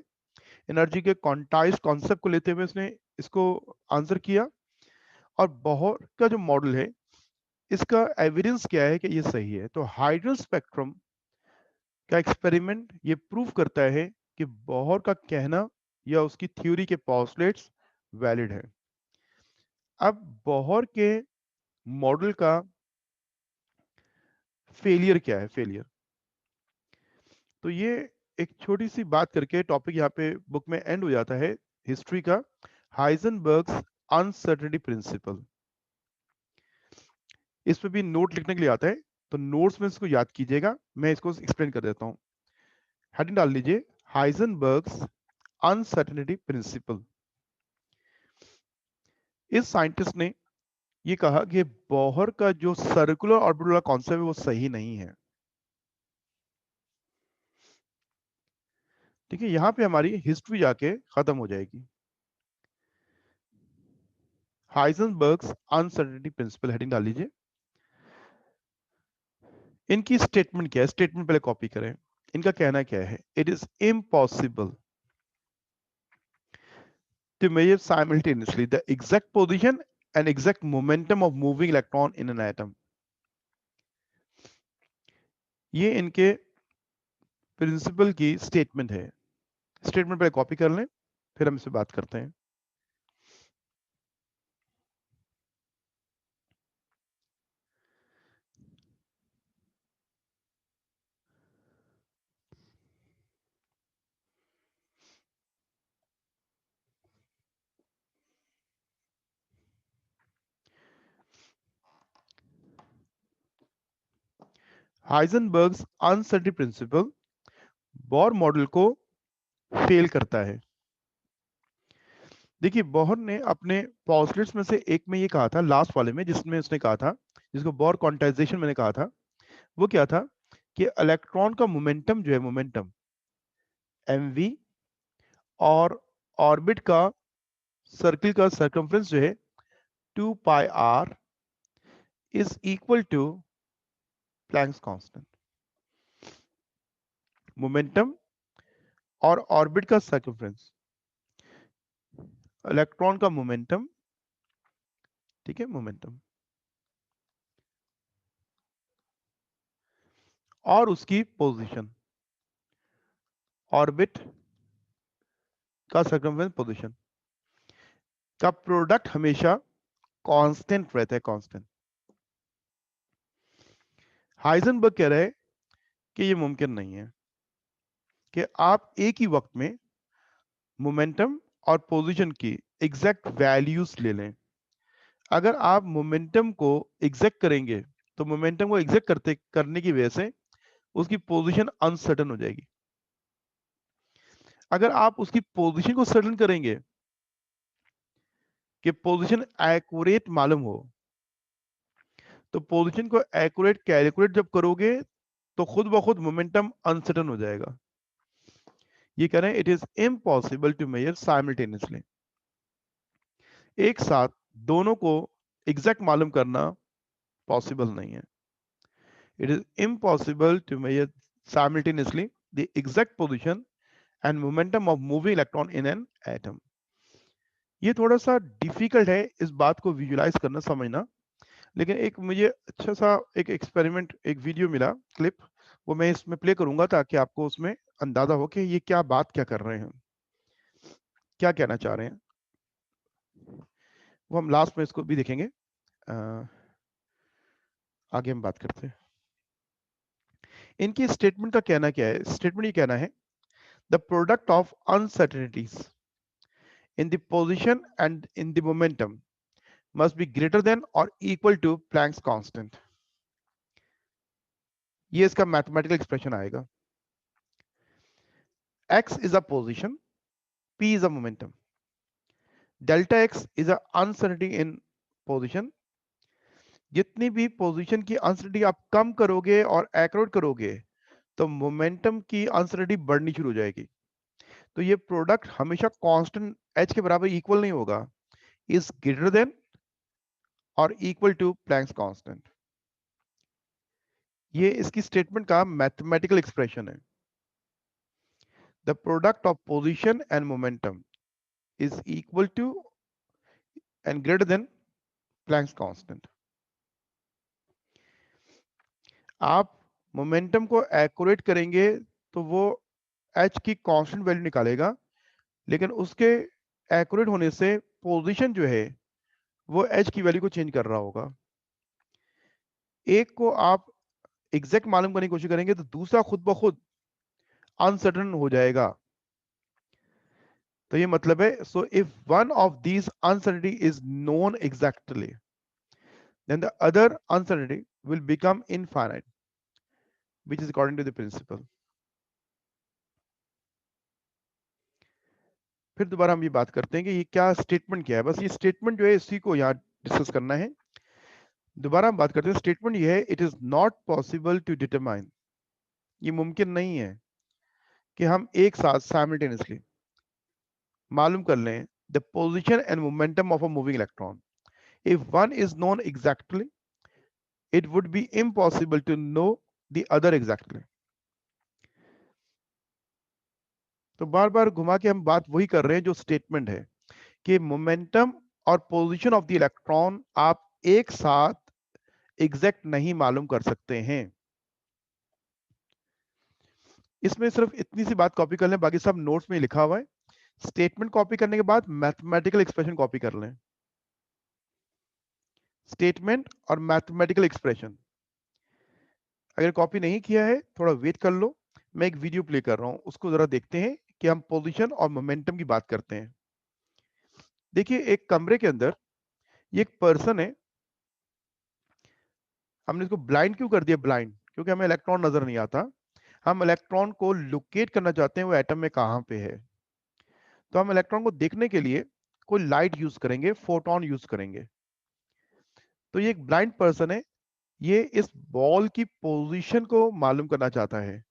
एनर्जी के क्वांटाइज्ड कॉन्सेप्ट को लेते हुए उसने इसको आंसर किया। और बोर का जो मॉडल है, इसका एविडेंस क्या है कि ये सही है? तो हाइड्रोजन स्पेक्ट्रम का एक्सपेरिमेंट ये प्रूव करता है कि बोहर का कहना या उसकी थ्योरी के पोस्टुलेट्स वैलिड है। अब बोहर के मॉडल का फेलियर क्या है? फेलियर, तो ये एक छोटी सी बात करके टॉपिक यहाँ पे बुक में एंड हो जाता है हिस्ट्री का। हाइजेनबर्ग्स अनसर्टेनिटी प्रिंसिपल, इस पे भी नोट लिखने के लिए आता है, तो नोट्स में इसको याद कीजिएगा। मैं इसको एक्सप्लेन कर देता हूँ। हेडिंग डाल लीजिए, हाइजेनबर्ग्स अनसर्टेनिटी प्रिंसिपल। इस साइंटिस्ट ने ये कहा कि बोहर का जो सर्कुलर ऑर्बिटल वाला कॉन्सेप्ट है वो सही नहीं है। ठीक है, यहां पे हमारी हिस्ट्री जाके खत्म हो जाएगी। हाइजेनबर्ग्स अनसर्टेनिटी प्रिंसिपल, हेडिंग डाल लीजिए। इनकी स्टेटमेंट क्या है? स्टेटमेंट पहले कॉपी करें। इनका कहना क्या है? It is impossible to measure simultaneously the exact position and exact momentum of moving electron in an atom. ये इनके प्रिंसिपल की स्टेटमेंट है। स्टेटमेंट पहले कॉपी कर लें, फिर हम इससे बात करते हैं। हाइजेनबर्ग्स अनसर्टेनिटी प्रिंसिपल बोर मॉडल को फेल करता है। देखिए, बोहर ने अपने पॉस्टुलेट्स में से एक में ये कहा था, लास्ट वाले में, जिसमें उसने कहा था, जिसको बोर क्वांटाइजेशन मैंने कहा था, वो क्या था कि इलेक्ट्रॉन का मोमेंटम जो है, मोमेंटम mv, और ऑर्बिट का सर्किल का सर्कमफ्रेंस जो है 2 pi r is equal to Planck's constant. Momentum और ऑर्बिट का सर्कमफ्रेंस, इलेक्ट्रॉन का मोमेंटम, ठीक है, मोमेंटम और उसकी पोजीशन, ऑर्बिट का सर्कमफ्रेंस, पोजीशन का प्रोडक्ट हमेशा कांस्टेंट रहता है, कांस्टेंट। हाइजेनबर्ग कह रहे हैं कि ये मुमकिन नहीं है कि आप एक ही वक्त में मोमेंटम और पोजीशन की एग्जैक्ट वैल्यूज ले लें। अगर आप मोमेंटम को एग्जैक्ट करेंगे तो मोमेंटम को एग्जैक्ट करने की वजह से उसकी पोजीशन अनसर्टन हो जाएगी। अगर आप उसकी पोजीशन को सर्टन करेंगे कि पोजीशन एक्यूरेट मालूम हो, तो पोजीशन को एक्यूरेट कैलकुलेट जब करोगे तो खुद ब खुद मोमेंटम अनसर्टन हो जाएगा। ये कह रहे हैं it is impossible to measure simultaneously, एक साथ दोनों को एग्जैक्ट मालूम करना पॉसिबल नहीं है। It is impossible to measure simultaneously the exact position and momentum of moving electron in an atom. ये थोड़ा सा डिफिकल्ट है इस बात को विजुलाइज करना, समझना, लेकिन एक मुझे अच्छा सा एक एक्सपेरिमेंट, एक वीडियो मिला, क्लिप, वो मैं इसमें प्ले करूंगा ताकि आपको उसमें अंदाजा हो कि ये क्या बात क्या कर रहे हैं, क्या कहना चाह रहे हैं। वो हम लास्ट में इसको भी देखेंगे। आगे हम बात करते हैं। इनकी स्टेटमेंट का कहना क्या है? स्टेटमेंट ये कहना है, the product of uncertainties in the position and in the momentum must be greater than or equal to Planck's constant. ये इसका मैथमेटिकल एक्सप्रेशन आएगा। x is a position, p is a momentum, delta x is a uncertainty in position। जितनी भी position की uncertainty आप कम करोगे और accurate करोगे तो मोमेंटम की अनसर्टेनिटी बढ़नी शुरू हो जाएगी। तो ये प्रोडक्ट हमेशा कांस्टेंट h के बराबर इक्वल नहीं होगा, इज ग्रेटर देन और इक्वल टू प्लैंक्स कांस्टेंट। ये इसकी स्टेटमेंट का मैथमेटिकल एक्सप्रेशन है। The product of position and momentum is equal to and greater than Planck's constant. आप मोमेंटम को एक्यूरेट करेंगे तो वो h की कांस्टेंट वैल्यू निकालेगा, लेकिन उसके एक्यूरेट होने से पोजीशन जो है वो h की वैल्यू को चेंज कर रहा होगा। एक को आप एग्जैक्ट मालूम करने की कोशिश करेंगे तो दूसरा खुद ब खुद अनसर्टन हो जाएगा। तो ये मतलब है, so if one of these uncertainty is known exactly, then the other uncertainty will become infinite, which is according to the principle. फिर दोबारा हम ये बात करते हैं कि ये क्या स्टेटमेंट क्या है। बस ये स्टेटमेंट जो है इसी को यहाँ डिस्कस करना है। दोबारा हम बात करते हैं, स्टेटमेंट ये है, it is not possible to determine, ये मुमकिन नहीं है कि हम एक साथ साइमल्टेनियसली मालूम कर लें the position and momentum of a moving electron. If one is known exactly, it would be impossible to know the other exactly. तो बार बार घुमा के हम बात वही कर रहे हैं जो स्टेटमेंट है कि मोमेंटम और पोजीशन ऑफ द इलेक्ट्रॉन आप एक साथ एग्जैक्ट नहीं मालूम कर सकते हैं। इसमें सिर्फ इतनी सी बात कॉपी कर लें, बाकी सब नोट्स में लिखा हुआ है। स्टेटमेंट कॉपी करने के बाद मैथमेटिकल एक्सप्रेशन कॉपी कर लें। स्टेटमेंट और मैथमेटिकल एक्सप्रेशन अगर कॉपी नहीं किया है थोड़ा वेट कर लो, मैं एक वीडियो प्ले कर रहा हूं, उसको जरा देखते हैं कि हम पोजीशन और मोमेंटम की बात करते हैं। देखिए एक कमरे के अंदर ये एक पर्सन है, हमने इसको ब्लाइंड क्यों कर दिया? ब्लाइंड क्योंकि हमें इलेक्ट्रॉन नजर नहीं आता। हम इलेक्ट्रॉन को लोकेट करना चाहते हैं वो एटम में कहां पे है। तो हम इलेक्ट्रॉन को देखने के लिए कोई लाइट यूज करेंगे, फोटोन यूज करेंगे। तो ये एक ब्लाइंड पर्सन है, ये इस बॉल की पोजीशन को मालूम करना चाहता है,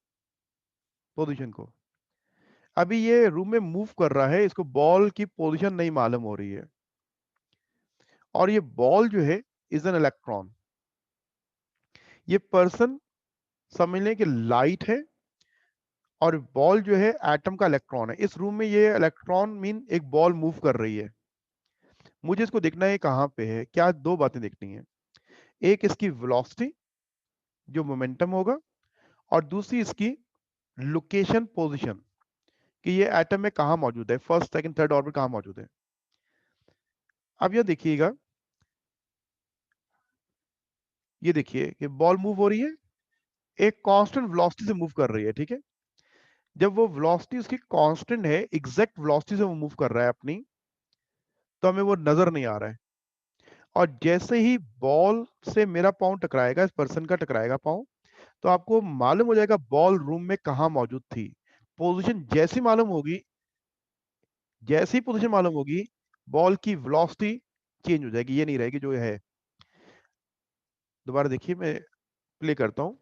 पोजीशन को। अभी ये रूम में मूव कर रहा है, इसको बॉल की पोजीशन नहीं मालूम हो रही है, और ये बॉल जो है इज एन इलेक्ट्रॉन। ये पर्सन समझ लें कि लाइट है, और बॉल जो है एटम का इलेक्ट्रॉन है। इस रूम में ये इलेक्ट्रॉन मीन एक बॉल मूव कर रही है, मुझे इसको देखना है कहां पे है। क्या दो बातें देखनी है, एक इसकी वेलोसिटी जो मोमेंटम होगा, और दूसरी इसकी लोकेशन पोजीशन कि ये एटम में कहां मौजूद है, फर्स्ट सेकंड थर्ड ऑर्बिट कहां मौजूद है। अब यह देखिएगा, ये देखिए कि बॉल मूव हो रही है, एक कांस्टेंट वेलोसिटी से मूव कर रही है, ठीक है। जब वो वेलोसिटी उसकी कांस्टेंट है, एग्जैक्ट वेलोसिटी से वो मूव कर रहा है अपनी, तो हमें वो नजर नहीं आ रहा है। और जैसे ही बॉल से मेरा पाँव टकराएगा, इस पर्सन का टकराएगा पाँव, तो आपको मालूम हो जाएगा बॉल रूम में कहां मौजूद थी। पोजीशन जैसी मालूम होगी, जैसी पोजीशन मालूम होगी, बॉल की वेलोसिटी चेंज हो जाएगी, ये नहीं रहेगी जो है। दोबारा देखिए, मैं प्ले करता हूं।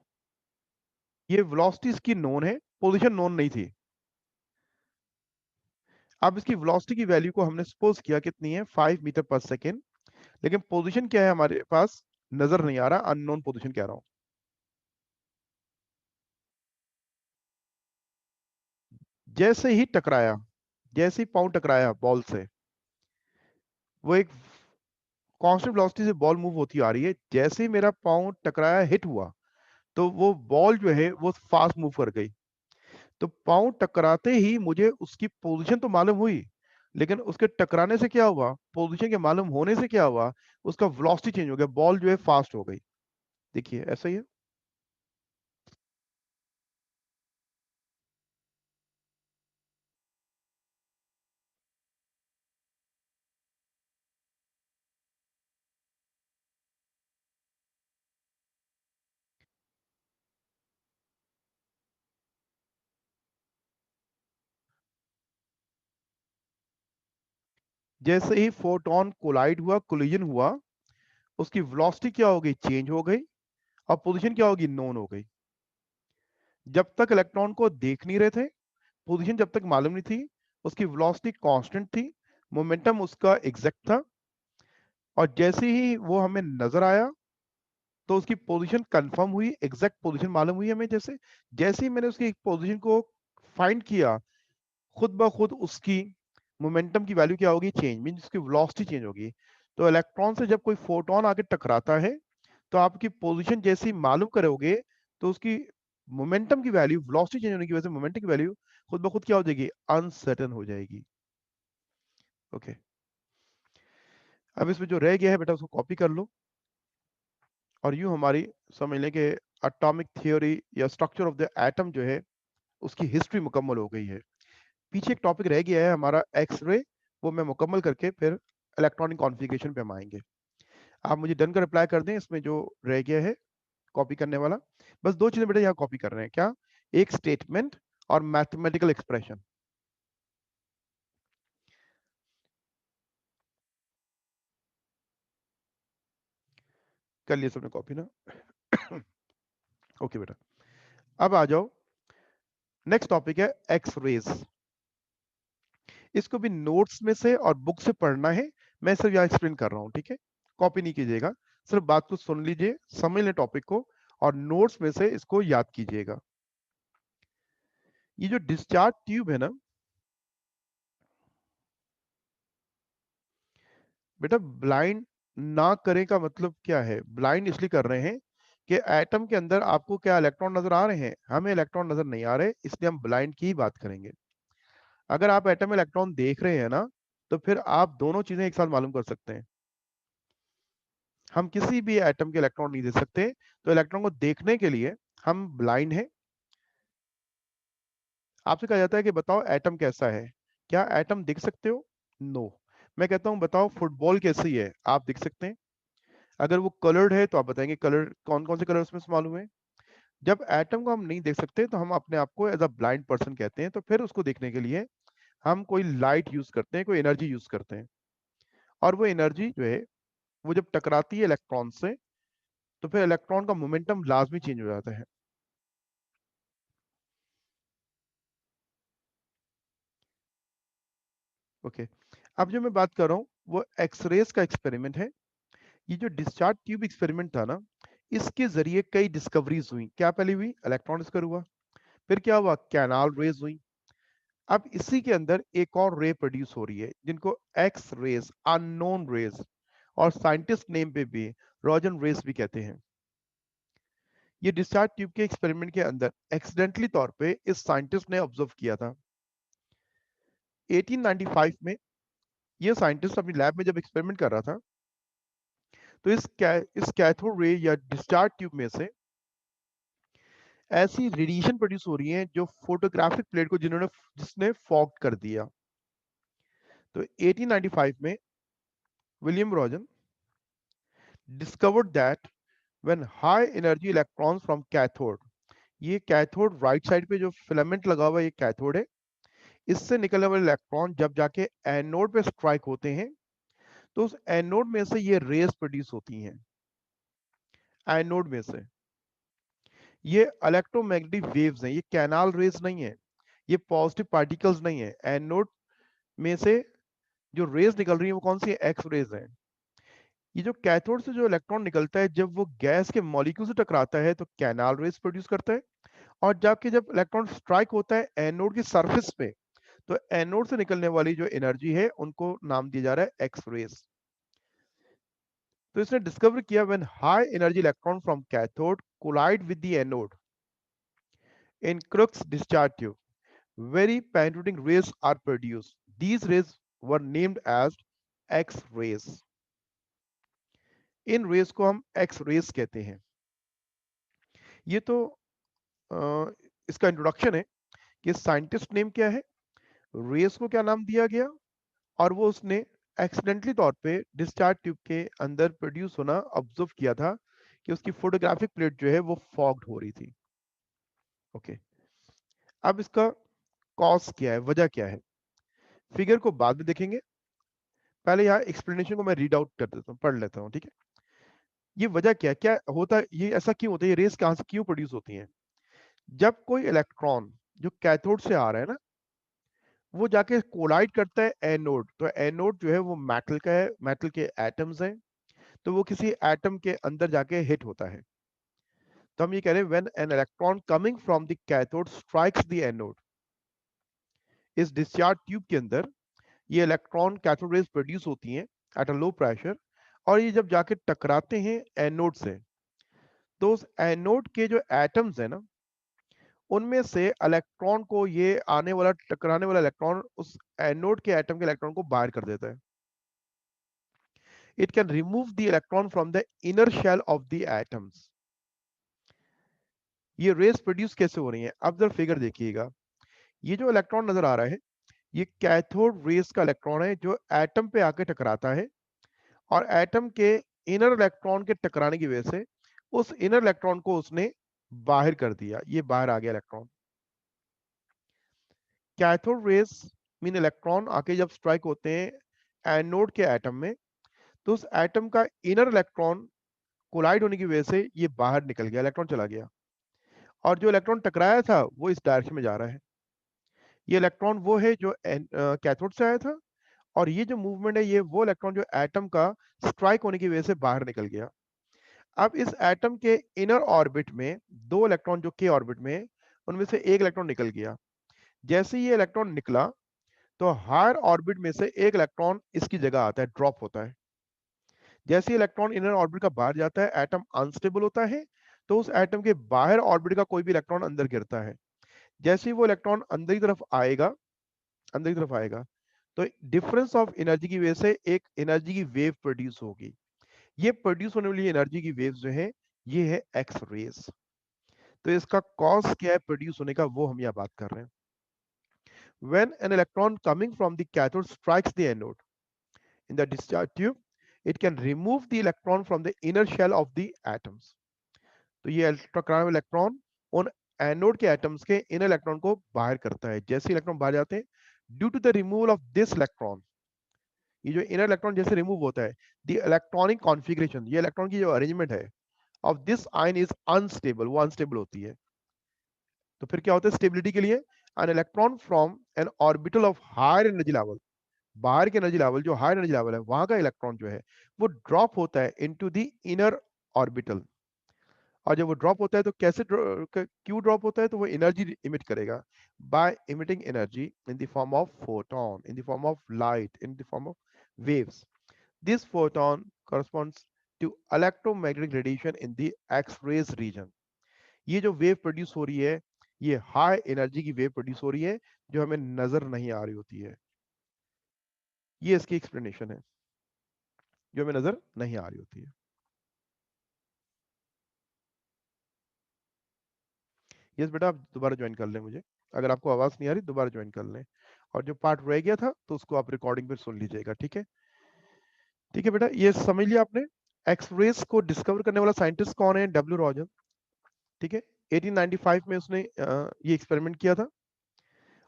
ये वेलोसिटी इसकी नोन है, पोजीशन नोन नहीं थी। अब इसकी वेलोसिटी की वैल्यू को हमने सपोज किया कितनी है, 5 मीटर पर सेकेंड, लेकिन पोजीशन क्या है हमारे पास, नजर नहीं आ रहा, अननोन पोजीशन कह रहा हूं। जैसे ही टकराया, जैसे ही पाँव टकराया बॉल से, वो एक कांस्टेंट वेलोसिटी से बॉल मूव होती आ रही है। जैसे ही मेरा पाँव टकराया, हिट हुआ, तो वो बॉल जो है वो फास्ट मूव कर गई। तो पाँव टकराते ही मुझे उसकी पोजीशन तो मालूम हुई, लेकिन उसके टकराने से क्या हुआ, पोजीशन के मालूम होने से क्या हुआ, उसका वेलोसिटी चेंज हो गया, बॉल जो है फास्ट हो गई। देखिए ऐसा ही है। जैसे ही फोटोन कोलाइड हुआ, कोलिजन हुआ, उसकी वेलोसिटी क्या हो गई, चेंज हो गई, और पोजीशन क्या होगी, नोन हो गई। जब तक इलेक्ट्रॉन को देख नहीं रहे थे, पोजीशन जब तक मालूम नहीं थी, उसकी वेलोसिटी कांस्टेंट थी, मोमेंटम उसका एग्जैक्ट था, और जैसे ही वो हमें नजर आया तो उसकी पोजीशन कंफर्म हुई, एग्जैक्ट पोजीशन मालूम हुई हमें। जैसे जैसे ही मैंने उसकी पोजीशन को फाइंड किया, खुद ब खुद उसकी मोमेंटम की वैल्यू क्या होगी, चेंज मीन उसकी वेलोसिटी चेंज होगी। तो इलेक्ट्रॉन से जब कोई फोटोन आके टकराता है, तो आपकी पोजीशन जैसी मालूम करोगे, तो उसकी मोमेंटम की वैल्यू, वेलोसिटी चेंज होने की वजह से मोमेंटम की वैल्यू खुद ब खुद क्या हो जाएगी, अनसर्टेन हो जाएगी। ओके, अब इसमें जो रह गया है बेटा उसको कॉपी कर लो, और यूं हमारी समझ लें कि एटॉमिक थ्योरी या स्ट्रक्चर ऑफ द एटम जो है उसकी हिस्ट्री मुकम्मल हो गई है। पीछे एक टॉपिक रह गया है हमारा एक्सरे, वो मैं मुकम्मल करके फिर इलेक्ट्रॉनिक कॉन्फ़िगरेशन पे हम आएंगे। आप मुझे डन का रिप्लाई कर दें इसमें जो रह गया है कॉपी करने वाला। बस दो चीजें बेटा यहाँ कॉपी कर रहे हैं, क्या, एक स्टेटमेंट और मैथमेटिकल एक्सप्रेशन। कर लिए सबने कॉपी ना? ओके बेटा, अब आ जाओ, नेक्स्ट टॉपिक है एक्स रेज। इसको भी नोट्स में से और बुक से पढ़ना है, मैं सिर्फ यहाँ एक्सप्लेन कर रहा हूँ, ठीक है? कॉपी नहीं कीजिएगा, सिर्फ बात को सुन लीजिए, समझ लें टॉपिक को, और नोट्स में से इसको याद कीजिएगा। ये जो डिस्चार्ज ट्यूब है ना बेटा, ब्लाइंड ना करें का मतलब क्या है? ब्लाइंड इसलिए कर रहे हैं कि एटम के अंदर आपको क्या इलेक्ट्रॉन नजर आ रहे हैं, हमें इलेक्ट्रॉन नजर नहीं आ रहे, इसलिए हम ब्लाइंड की ही बात करेंगे। अगर आप एटम में इलेक्ट्रॉन देख रहे हैं ना, तो फिर आप दोनों चीजें एक साथ मालूम कर सकते हैं। हम किसी भी एटम के इलेक्ट्रॉन नहीं देख सकते, तो इलेक्ट्रॉन को देखने के लिए हम ब्लाइंड हैं। आपसे कहा जाता है कि बताओ एटम कैसा है, क्या एटम दिख सकते हो? नो। मैं कहता हूं बताओ फुटबॉल कैसी है, आप दिख सकते हैं। अगर वो कलर्ड है तो आप बताएंगे कलर कौन कौन से कलर उसमें से मालूम है। जब एटम को हम नहीं देख सकते तो हम अपने आप को एज अ ब्लाइंड पर्सन कहते हैं, तो फिर उसको देखने के लिए हम कोई लाइट यूज करते हैं, कोई एनर्जी यूज करते हैं, और वो एनर्जी जो है वो जब टकराती है इलेक्ट्रॉन से, तो फिर इलेक्ट्रॉन का मोमेंटम लाजमी चेंज हो जाता है। ओके, अब जो मैं बात कर रहा हूँ वो एक्सरेज का एक्सपेरिमेंट है। ये जो डिस्चार्ज ट्यूब एक्सपेरिमेंट था ना, इसके जरिए कई डिस्कवरीज हुई। क्या पहले हुई? इलेक्ट्रॉन डिस्कवर हुआ, फिर क्या हुआ, कैनाल रेज हुई। अब इसी के अंदर एक और रे प्रोड्यूस हो रही है जिनको एक्स रेज, अननोन रेज, और साइंटिस्ट नेम पे भी रोजन रेज भी कहते हैं। ये डिस्चार्ज ट्यूब के एक्सपेरिमेंट के अंदर एक्सीडेंटली तौर पे इस साइंटिस्ट ने ऑब्जर्व किया था 1895 में। ये साइंटिस्ट अपनी लैब में जब एक्सपेरिमेंट कर रहा था, तो इस कैथोड रे या डिस्चार्ज ट्यूब में से ऐसी रेडिएशन प्रोड्यूस हो रही है जो फोटोग्राफिक प्लेट को जिसने फॉग कर दिया। तो 1895 में William Roentgen discovered that when high energy electrons from cathode, ये कैथोड राइट साइड पे जो फिलामेंट लगा हुआ है ये कैथोड है, इससे निकलने वाले इलेक्ट्रॉन जब जाके एनोड पे स्ट्राइक होते हैं, तो उस एनोड में से ये रेज प्रोड्यूस होती हैं। एनोड में से ये इलेक्ट्रोमैग्नेटिक वेव्स हैं, ये कैनाल रेज नहीं है, ये पॉजिटिव पार्टिकल्स नहीं है। एनोड में से जो रेज निकल रही है वो कौन सी है? एक्स रेज है। ये जो कैथोड से जो इलेक्ट्रॉन निकलता है जब वो गैस के मॉलिक्यूल से टकराता है तो कैनाल रेज प्रोड्यूस करता है, और जब इलेक्ट्रॉन स्ट्राइक होता है एनोड की सरफेस पे, तो एनोड से निकलने वाली जो एनर्जी है उनको नाम दिया जा रहा है एक्स रेज। तो इसने डिस्कवर किया when high energy electron from cathode collide with the anode in Crookes discharge tube, very penetrating rays are produced. These rays were named as X rays. In race को हम x race कहते हैं। ये तो इसका introduction है कि scientist name क्या है, रेस को क्या नाम दिया गया, और वो उसने एक्सीडेंटली तौर पे डिस्चार्ज ट्यूब के अंदर प्रोड्यूस होना ऑब्जर्व किया था कि उसकी फोटोग्राफिक प्लेट जो है वो फॉग्ड हो रही थी। ओके, अब इसका कॉज क्या है, वजह क्या है, फिगर को बाद में देखेंगे, पहले यहाँ एक्सप्लेनेशन को मैं रीड आउट कर देता हूँ, पढ़ लेता हूँ, ठीक है? ये वजह क्या है, क्या होता है, ये ऐसा क्यों होता है, ये रेस कहाँ से क्यों प्रोड्यूस होती हैं? जब कोई इलेक्ट्रॉन जो कैथोड से आ रहा है ना, वो जाके कोलाइड करता है एनोड, तो एनोड जो है वो मेटल का है, मेटल के एटम्स हैं, तो वो किसी एटम के अंदर जाके हिट होता है। तो हम ये कह रहे हैं when an electron coming from the cathode strikes the anode, इस डिस्चार्ज ट्यूब के अंदर ये इलेक्ट्रॉन कैथोड रेज प्रोड्यूस होती हैं एट अ लो प्रेशर, और ये जब जाके टकराते हैं एनोड से, तो उस एनोड के जो एटम्स है ना, उनमें से इलेक्ट्रॉन को, ये आने वाला टकराने वाला इलेक्ट्रॉन उस एनोड के एटम के इलेक्ट्रॉन को बाहर कर देता है. It can remove the electron from the inner shell of the atoms. ये रेस प्रोड्यूस कैसे हो रही है, अब जरा फिगर देखिएगा. ये जो इलेक्ट्रॉन नजर आ रहा है, ये कैथोड रेस का इलेक्ट्रॉन है जो एटम पे आके टकराता है, और एटम के इनर इलेक्ट्रॉन के टकराने की वजह से उस इनर इलेक्ट्रॉन को उसने बाहर कर दिया. ये बाहर आ गया electron. Cathode rays mean electron आके जब स्ट्राइक होते हैं एनोड के एटम में, तो उस एटम का इनर इलेक्ट्रॉन कोलाइड होने की वजह से ये बाहर निकल गया, इलेक्ट्रॉन चला गया. और जो इलेक्ट्रॉन टकराया था वो इस डायरेक्शन में जा रहा है. ये इलेक्ट्रॉन वो है जो कैथोड से आया था, और ये जो मूवमेंट है ये वो इलेक्ट्रॉन जो एटम का स्ट्राइक होने की वजह से बाहर निकल गया. अब इस एटम के इनर ऑर्बिट में दो इलेक्ट्रॉन जो के ऑर्बिट में है, उनमें से एक इलेक्ट्रॉन निकल गया. जैसे ये इलेक्ट्रॉन निकला, तो हायर ऑर्बिट में से एक इलेक्ट्रॉन इसकी जगह आता है, ड्रॉप होता है. जैसे ही इलेक्ट्रॉन इनर ऑर्बिट का बाहर जाता है, एटम अनस्टेबल होता है, तो उस एटम के बाहर ऑर्बिट का कोई भी इलेक्ट्रॉन अंदर गिरता है. जैसे ही वो इलेक्ट्रॉन अंदर की तरफ आएगा, अंदर की तरफ आएगा, तो डिफरेंस ऑफ एनर्जी की वजह से एक एनर्जी की वेव प्रोड्यूस होगी. ये प्रोड्यूस होने वाली एनर्जी की वेव्स जो है, ये है एक्स रेस. तो इसका कॉज क्या है प्रोड्यूस होने का, वो हम यहाँ बात कर रहे हैं. When an electron coming from the cathode strikes the anode in the discharge tube, it can remove the electron from the inner shell of the atoms. तो ये टकराने वाला इलेक्ट्रॉन उन एनोड के एटम्स के इनर इलेक्ट्रॉन को बाहर करता है. जैसे इलेक्ट्रॉन बाहर जाते हैं, due to the removal of this electron, ये जो इनर इलेक्ट्रॉन जैसे रिमूव होता है, द इलेक्ट्रॉनिक कॉन्फ़िगरेशन, ये इलेक्ट्रॉन की जो अरेंजमेंट है of this ion is unstable, वो अनस्टेबल होती है. तो फिर क्या होता है स्टेबिलिटी के लिए, an electron from an orbital of higher energy level, बाहर के एनर्जी लेवल जो हायर एनर्जी लेवल है वहां का इलेक्ट्रॉन जो है वो ड्रॉप होता है इनटू द इनर ऑर्बिटल. और जब वो ड्रॉप होता है तो कैसे क्यों ड्रॉप होता है, तो वो एनर्जी इमिट करेगा by emitting energy in the form of photon, in the form of light, in the form of waves. This photon corresponds to electromagnetic radiation in the X-rays region. ये जो wave produce हो रही है, ये high energy की wave produce हो रही है जो हमें नजर नहीं आ रही होती है. ये इसकी एक्सप्लेनेशन है, जो हमें नजर नहीं आ रही होती है. यस बेटा, आप दोबारा ज्वाइन कर लें मुझे. अगर आपको आवाज नहीं आ रही दोबारा ज्वाइन कर लें, और जो पार्ट रह गया था तो उसको आप रिकॉर्डिंग पर सुन लीजिएगा. ठीक है, ठीक है बेटा, ये समझ लिया आपने. एक्सरेस को डिस्कवर करने वाला साइंटिस्ट कौन है, डब्ल्यू रॉजर. ठीक है, 1895 में उसने ये एक्सपेरिमेंट किया था.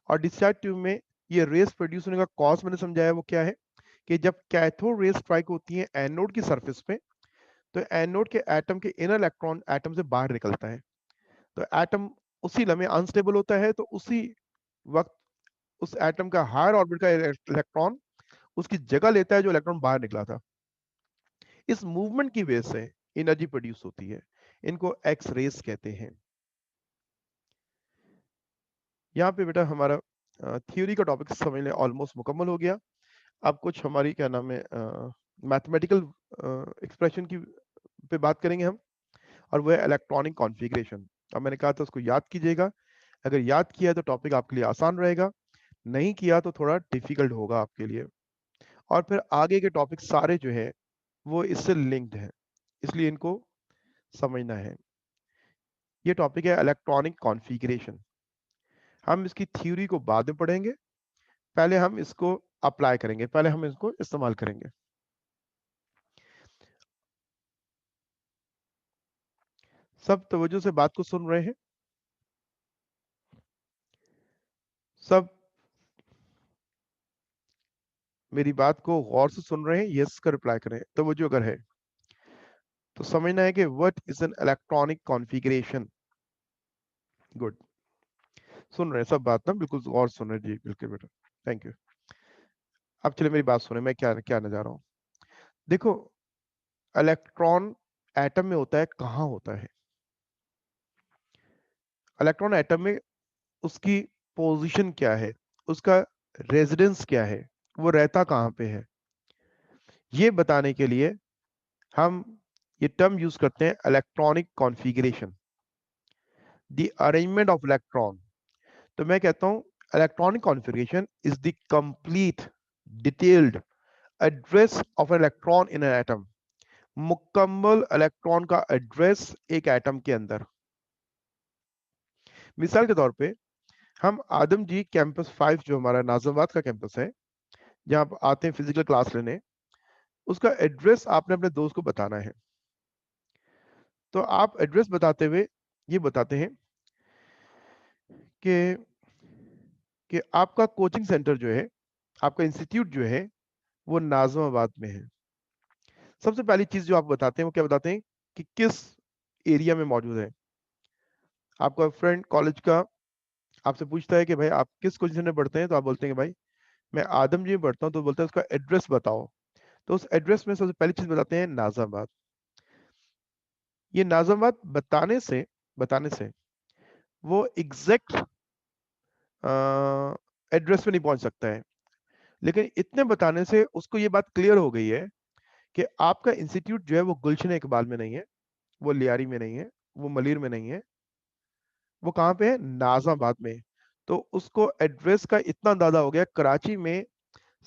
और डिस्चार्ज ट्यूब में ये रेस प्रोड्यूस होने का कॉज मैंने समझाया, वो क्या है कि जब कैथोड रेस स्ट्राइक होती है एनोड की सरफेस पे, तो एनोड के एटम के इनर इलेक्ट्रॉन एटम से बाहर निकलता है. तो एटम उसी लम्हे अनस्टेबल होता है, तो उसी वक्त उस एटम का हायर ऑर्बिट का इलेक्ट्रॉन उसकी जगह लेता है जो इलेक्ट्रॉन बाहर निकला था. इस मूवमेंट की वजह से एनर्जी प्रोड्यूस होती है. इनको एक्स रेस कहते हैं. यहाँ पे बेटा हमारा थ्योरी का टॉपिक समझने ऑलमोस्ट मुकम्मल हो गया. अब कुछ हमारी क्या नाम है मैथमेटिकल एक्सप्रेशन की पे बात करेंगे हम, और वो है इलेक्ट्रॉनिक कॉन्फ़िगरेशन. अब मैंने कहा था उसको याद कीजिएगा. अगर याद किया तो टॉपिक आपके लिए आसान रहेगा, नहीं किया तो थोड़ा डिफिकल्ट होगा आपके लिए. और फिर आगे के टॉपिक सारे जो है वो इससे लिंक्ड हैं, इसलिए इनको समझना है. ये टॉपिक है इलेक्ट्रॉनिक कॉन्फ़िगरेशन. हम इसकी थ्योरी को बाद में पढ़ेंगे, पहले हम इसको अप्लाई करेंगे, पहले हम इसको इस्तेमाल करेंगे. सब तवज्जो से बात को सुन रहे हैं? सब मेरी बात को गौर से सुन रहे हैं? यस का रिप्लाई करें तवज्जो अगर है तो. समझना है कि what is an electronic configuration. Good, सुन रहे हैं सब बात ना, बिल्कुल गौर सुन रहे हैं. जी बिल्कुल बेटा, थैंक यू. अब चलिए मेरी बात सुने, मैं क्या क्या जा रहा हूँ. देखो, इलेक्ट्रॉन एटम में होता है, कहाँ होता है इलेक्ट्रॉन एटम में, उसकी पोजीशन क्या है, उसका रेजिडेंस क्या है, वो रहता कहाँ पे है, ये बताने के लिए हम ये टर्म यूज करते हैं electronic configuration, the arrangement of electron. तो मैं कहता हूं electronic configuration is the complete detailed address of an electron in an atom. मुकम्मल इलेक्ट्रॉन का एड्रेस एक एटम के अंदर। मिसाल के तौर पे हम आदम जी कैंपस 5 जो हमारा नाजिमाबाद का कैंपस है, जहां आप आते हैं फिजिकल क्लास लेने, उसका एड्रेस आपने अपने दोस्त को बताना है। तो आप एड्रेस बताते हुए ये बताते हैं कि आपका कोचिंग सेंटर जो है, आपका इंस्टीट्यूट जो है, वो नाजिमाबाद में है। सबसे पहली चीज जो आप बताते हैं वो क्या बताते हैं कि किस एरिया में मौजूद है। आपका फ्रेंड कॉलेज का आपसे पूछता है कि भाई आप किस कोचिंग सेंटर में पढ़ते हैं, तो आप बोलते हैं कि भाई मैं आदम जी में पढ़ता हूँ, तो बोलते हैं उसका एड्रेस बताओ। तो उस एड्रेस में सबसे पहली चीज बताते हैं नाजिमाबाद। ये नाजिमाबाद बताने से वो एग्जैक्ट एड्रेस पे नहीं पहुंच सकता है, लेकिन इतने बताने से उसको ये बात क्लियर हो गई है कि आपका इंस्टीट्यूट जो है वो गुलशन इकबाल में नहीं है, वो लियारी में नहीं है, वो मलिर में नहीं है, वो कहाँ पे है, नाजाबाद में। तो उसको एड्रेस का इतना अंदाजा हो गया, कराची में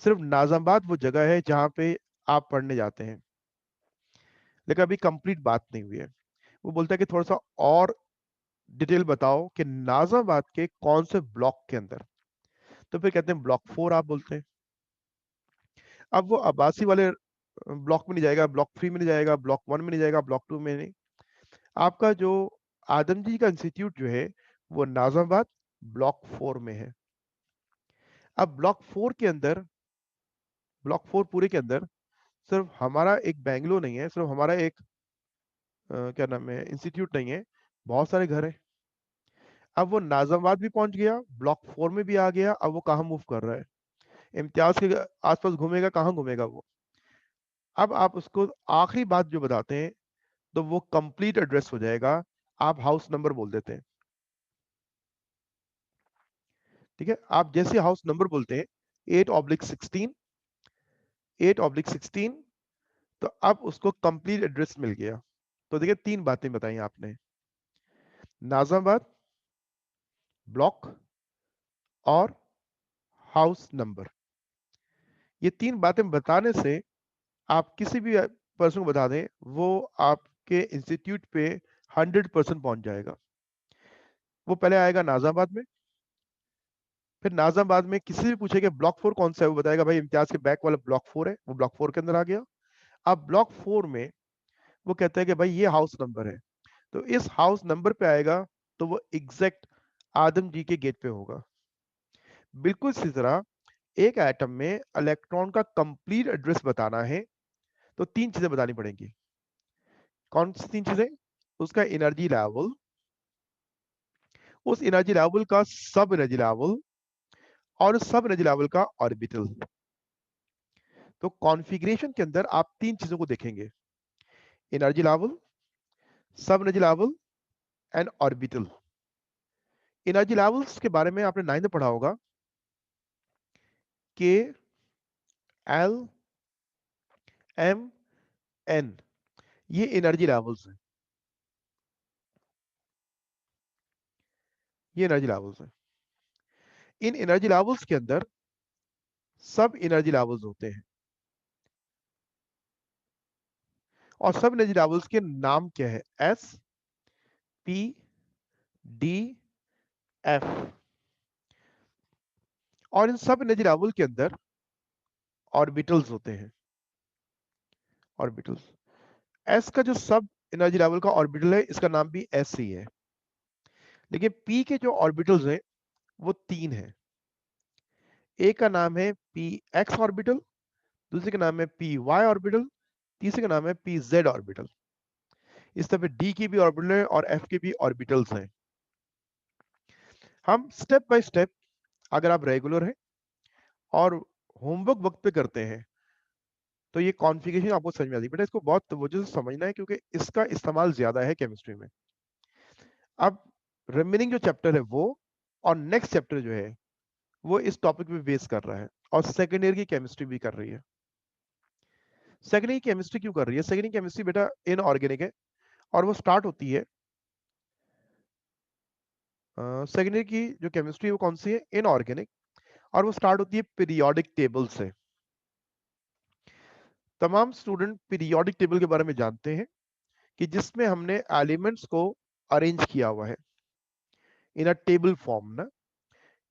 सिर्फ नाजाबाद वो जगह है जहाँ पे आप पढ़ने जाते हैं। लेकिन अभी कंप्लीट बात नहीं हुई है। वो बोलता है कि थोड़ा सा और डिटेल बताओ कि नाजाबाद के कौन से ब्लॉक के अंदर। तो फिर कहते हैं ब्लॉक 4 आप बोलते हैं। अब वो आबासी वाले ब्लॉक में नहीं जाएगा, ब्लॉक 3 में नहीं जाएगा, ब्लॉक 1 में नहीं जाएगा, ब्लॉक 2 में नहीं। आपका जो आदम जी का इंस्टीट्यूट जो है वो नाजाबाद ब्लॉक 4 में है। अब ब्लॉक 4 पूरे के अंदर सिर्फ हमारा एक बैंगलोर नहीं है, सिर्फ हमारा एक क्या नाम है इंस्टीट्यूट नहीं है, बहुत सारे घर हैं। अब वो नाजाबाद भी पहुंच गया, ब्लॉक 4 में भी आ गया, अब वो कहाँ मूव कर रहा है, इम्तियाज के आसपास घूमेगा, कहाँ घूमेगा वो। अब आप उसको आखिरी बात जो बताते हैं तो वो कंप्लीट एड्रेस हो जाएगा, आप हाउस नंबर बोल देते हैं। ठीक है, आप जैसे हाउस नंबर बोलते हैं 8/16, 8/16, तो अब उसको कंप्लीट एड्रेस मिल गया। तो देखिए 3 बातें बताई आपने, नाजाबाद, ब्लॉक और हाउस नंबर। ये 3 बातें बताने से आप किसी भी पर्सन को बता दें, वो आपके इंस्टीट्यूट पे 100% पहुंच जाएगा। वो पहले आएगा नाजाबाद में, फिर नाजाबाद में किसी भी पूछेगा ब्लॉक 4 कौन सा है, वो बताएगा भाई इम्तियाज के बैक वाला ब्लॉक 4 है, वो ब्लॉक 4 के अंदर आ गया। अब ब्लॉक 4 में वो कहता है कि भाई ये हाउस नंबर है, तो इस हाउस नंबर पे आएगा, तो वो एग्जैक्ट आदम जी के गेट पे होगा। बिल्कुल इसी तरह एक एटम में इलेक्ट्रॉन का कंप्लीट एड्रेस बताना है तो 3 चीजें बतानी पड़ेंगी। कौन सी 3 चीजें, उसका एनर्जी लेवल, उस एनर्जी लेवल का सब एनर्जी लेवल, और उस सब एनर्जी लेवल का ऑर्बिटल। तो कॉन्फ़िगरेशन के अंदर आप 3 चीजों को देखेंगे, एनर्जी लेवल, सब energy level and orbital. Energy levels के बारे में आपने 9th में पढ़ा होगा, के, एल, एम, एन, ये एनर्जी लेवल्स हैं, ये एनर्जी लेवल्स हैं। इन एनर्जी लेवल्स के अंदर सब एनर्जी लेवल्स होते हैं, और सब एनर्जी लेवल्स के नाम क्या है, एस, पी, डी, एफ। और इन सब एनर्जी लेवल के अंदर ऑर्बिटल्स होते हैं, ऑर्बिटल्स। एस का जो सब एनर्जी लेवल का ऑर्बिटल है, इसका नाम भी एस ही है। लेकिन पी के जो ऑर्बिटल्स हैं वो 3 हैं। एक का नाम है पी एक्स ऑर्बिटल, दूसरे का नाम है पी वाई ऑर्बिटल, तीसरे का नाम है पी जेड ऑर्बिटल। इस तरह डी की भी ऑर्बिटल है और एफ के भी ऑर्बिटल्स हैं। हम स्टेप बाय स्टेप, अगर आप रेगुलर हैं और होमवर्क वक्त पे करते हैं, तो ये कॉन्फ़िगरेशन आपको समझ में आती है। बेटा इसको बहुत तवज्जो से समझना है, क्योंकि इसका इस्तेमाल ज्यादा है केमिस्ट्री में। अब रिमेनिंग जो चैप्टर है वो, और नेक्स्ट चैप्टर जो है वो इस टॉपिक पे बेस कर रहा है, और सेकेंड ईयर की केमिस्ट्री भी कर रही है। सेकेंडरी केमिस्ट्री क्यों कर रही है? सेकेंडरी केमिस्ट्री बेटा इनऑर्गेनिक है और वो स्टार्ट होती है सेकेंडरी की जो केमिस्ट्री वो कौन सी है? इनऑर्गेनिक, और वो स्टार्ट होती है पीरियोडिक टेबल से। तमाम स्टूडेंट पीरियोडिक टेबल के बारे में जानते हैं कि जिसमें हमने एलिमेंट्स को अरेंज किया हुआ है इन अ टेबल फॉर्म ना,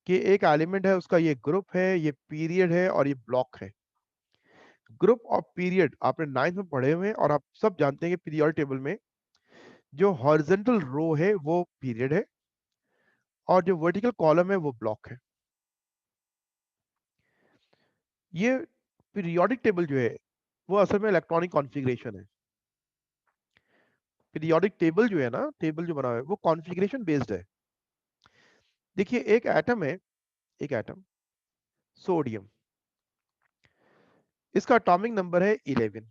कि एक एलिमेंट है उसका ये ग्रुप है, ये पीरियड है और ये ब्लॉक है। ग्रुप और पीरियड आपने 9th में पढ़े हुए हैं और आप सब जानते हैं कि पीरियोडिक टेबल में जो हॉरिजॉन्टल रो है वो पीरियड है और जो वर्टिकल कॉलम है वो ब्लॉक है। ये पीरियोडिक टेबल जो है वो असल में इलेक्ट्रॉनिक कॉन्फ़िगरेशन है। पीरियोडिक टेबल जो है ना, टेबल जो बना हुआ है वो कॉन्फ़िगरेशन बेस्ड है। देखिए एक एटम है, एक एटम सोडियम, इसका एटॉमिक नंबर है 11।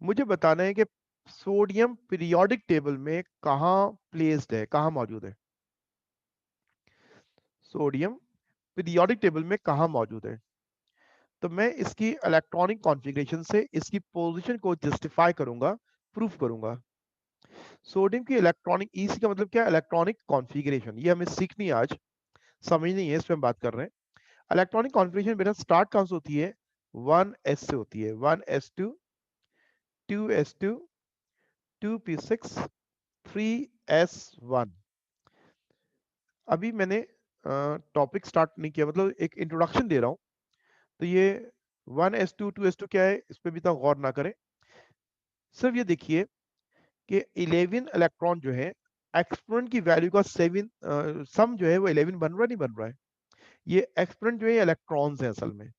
मुझे बताना है कि सोडियम पीरियोडिक टेबल में कहां प्लेस्ड है, कहां मौजूद है। सोडियम पीरियोडिक टेबल में कहां मौजूद है? तो मैं इसकी इलेक्ट्रॉनिक कॉन्फ़िगरेशन से इसकी पोजीशन को जस्टिफाई करूंगा, प्रूफ करूंगा। सोडियम की इलेक्ट्रॉनिक, ईसी का मतलब क्या? Electronic configuration. ये हमें सीखनी है आज, समझनी है, इस पे हम बात कर रहे हैं। इलेक्ट्रॉनिक कॉन्फ़िगरेशन बेटा स्टार्ट कहां से होती है? 1s से होती है। 1s2, 2s2, 2p6, 3s1। अभी मैंने टॉपिक स्टार्ट नहीं किया, मतलब एक इंट्रोडक्शन दे रहा हूं। तो ये 1s2 2s2 क्या है इस पे भी तो गौर ना करें। सिर्फ ये देखिए कि 11 इलेक्ट्रॉन जो है एक्सपोनेंट की वैल्यू का 7 सम जो है वो 11 बन रहा है, नहीं बन रहा है? ये एक्सपोनेंट जो है इलेक्ट्रॉन्स है असल में।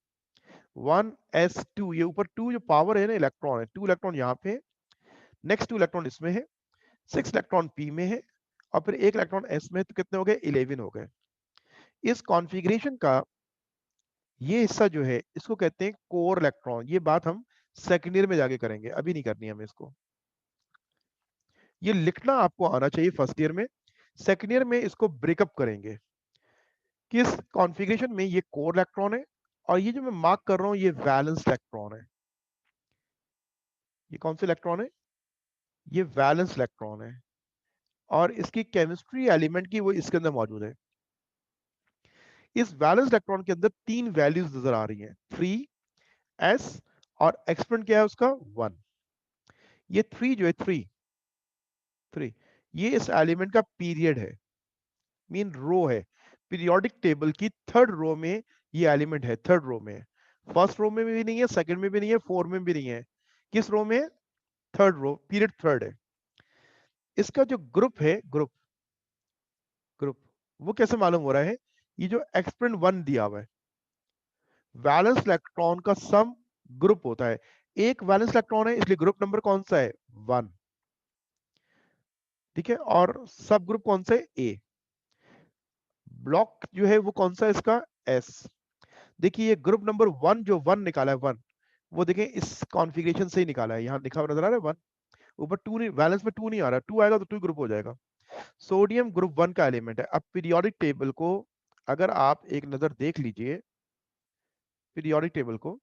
1s2, ये ऊपर 2 जो पावर है ना इलेक्ट्रॉन है, 2 इलेक्ट्रॉन यहाँ पे है, नेक्स्ट 2 इलेक्ट्रॉन इसमें है, 6 इलेक्ट्रॉन पी में है और फिर 1 इलेक्ट्रॉन एस में है। तो कितने हो गए? 11 हो गए। इस कॉन्फ़िगरेशन का ये हिस्सा जो है इसको कहते हैं कोर इलेक्ट्रॉन। ये बात हम सेकेंड ईयर में जाके करेंगे, अभी नहीं करनी हमें इसको। ये लिखना आपको आना चाहिए फर्स्ट ईयर में। सेकेंड ईयर में इसको ब्रेकअप करेंगे कि इस कॉन्फ़िगरेशन में ये कोर इलेक्ट्रॉन है और ये जो मैं मार्क कर रहा हूं ये वैलेंस इलेक्ट्रॉन है। ये कौन सा इलेक्ट्रॉन है? ये वैलेंस इलेक्ट्रॉन है और इसकी केमिस्ट्री एलिमेंट की वो इसके अंदर मौजूद है। इस वैलेंस इलेक्ट्रॉन के अंदर 3 वैल्यूज नजर आ रही हैं, 3s और एक्सपोनेंट क्या है उसका? 1। ये 3 जो है 3 ये इस एलिमेंट का पीरियड है, मीन रो है। पीरियोडिक टेबल की थर्ड रो में ये एलिमेंट है, थर्ड रो में। फर्स्ट रो में भी नहीं है, सेकंड में भी नहीं है, फोर में भी नहीं है। किस रो में? थर्ड रो, पीरियड थर्ड है। इसका जो ग्रुप है, ग्रुप वो कैसे मालूम हो रहा है? ये जो एक्सपोनेंट 1 दिया हुआ है, वैलेंस इलेक्ट्रॉन का सम ग्रुप होता है। एक वैलेंस इलेक्ट्रॉन है इसलिए ग्रुप नंबर कौन सा है? 1। ठीक है, और सब ग्रुप कौन सा है? ए। ब्लॉक जो है वो कौन सा है इसका? एस। देखिए ये ग्रुप नंबर 1 जो 1 निकाला है 1, वो देखें इस कॉन्फ़िगरेशन से ही निकाला है। यहाँ लिखा हुआ नजर आ रहा है 1, ऊपर 2 नहीं, बैलेंस में 2 नहीं आ रहा, 2 आएगा तो 2 ग्रुप हो जाएगा। सोडियम ग्रुप 1 का एलिमेंट है। अब पीरियोडिक टेबल को अगर आप एक नजर देख लीजिए, पीरियोडिक टेबल को,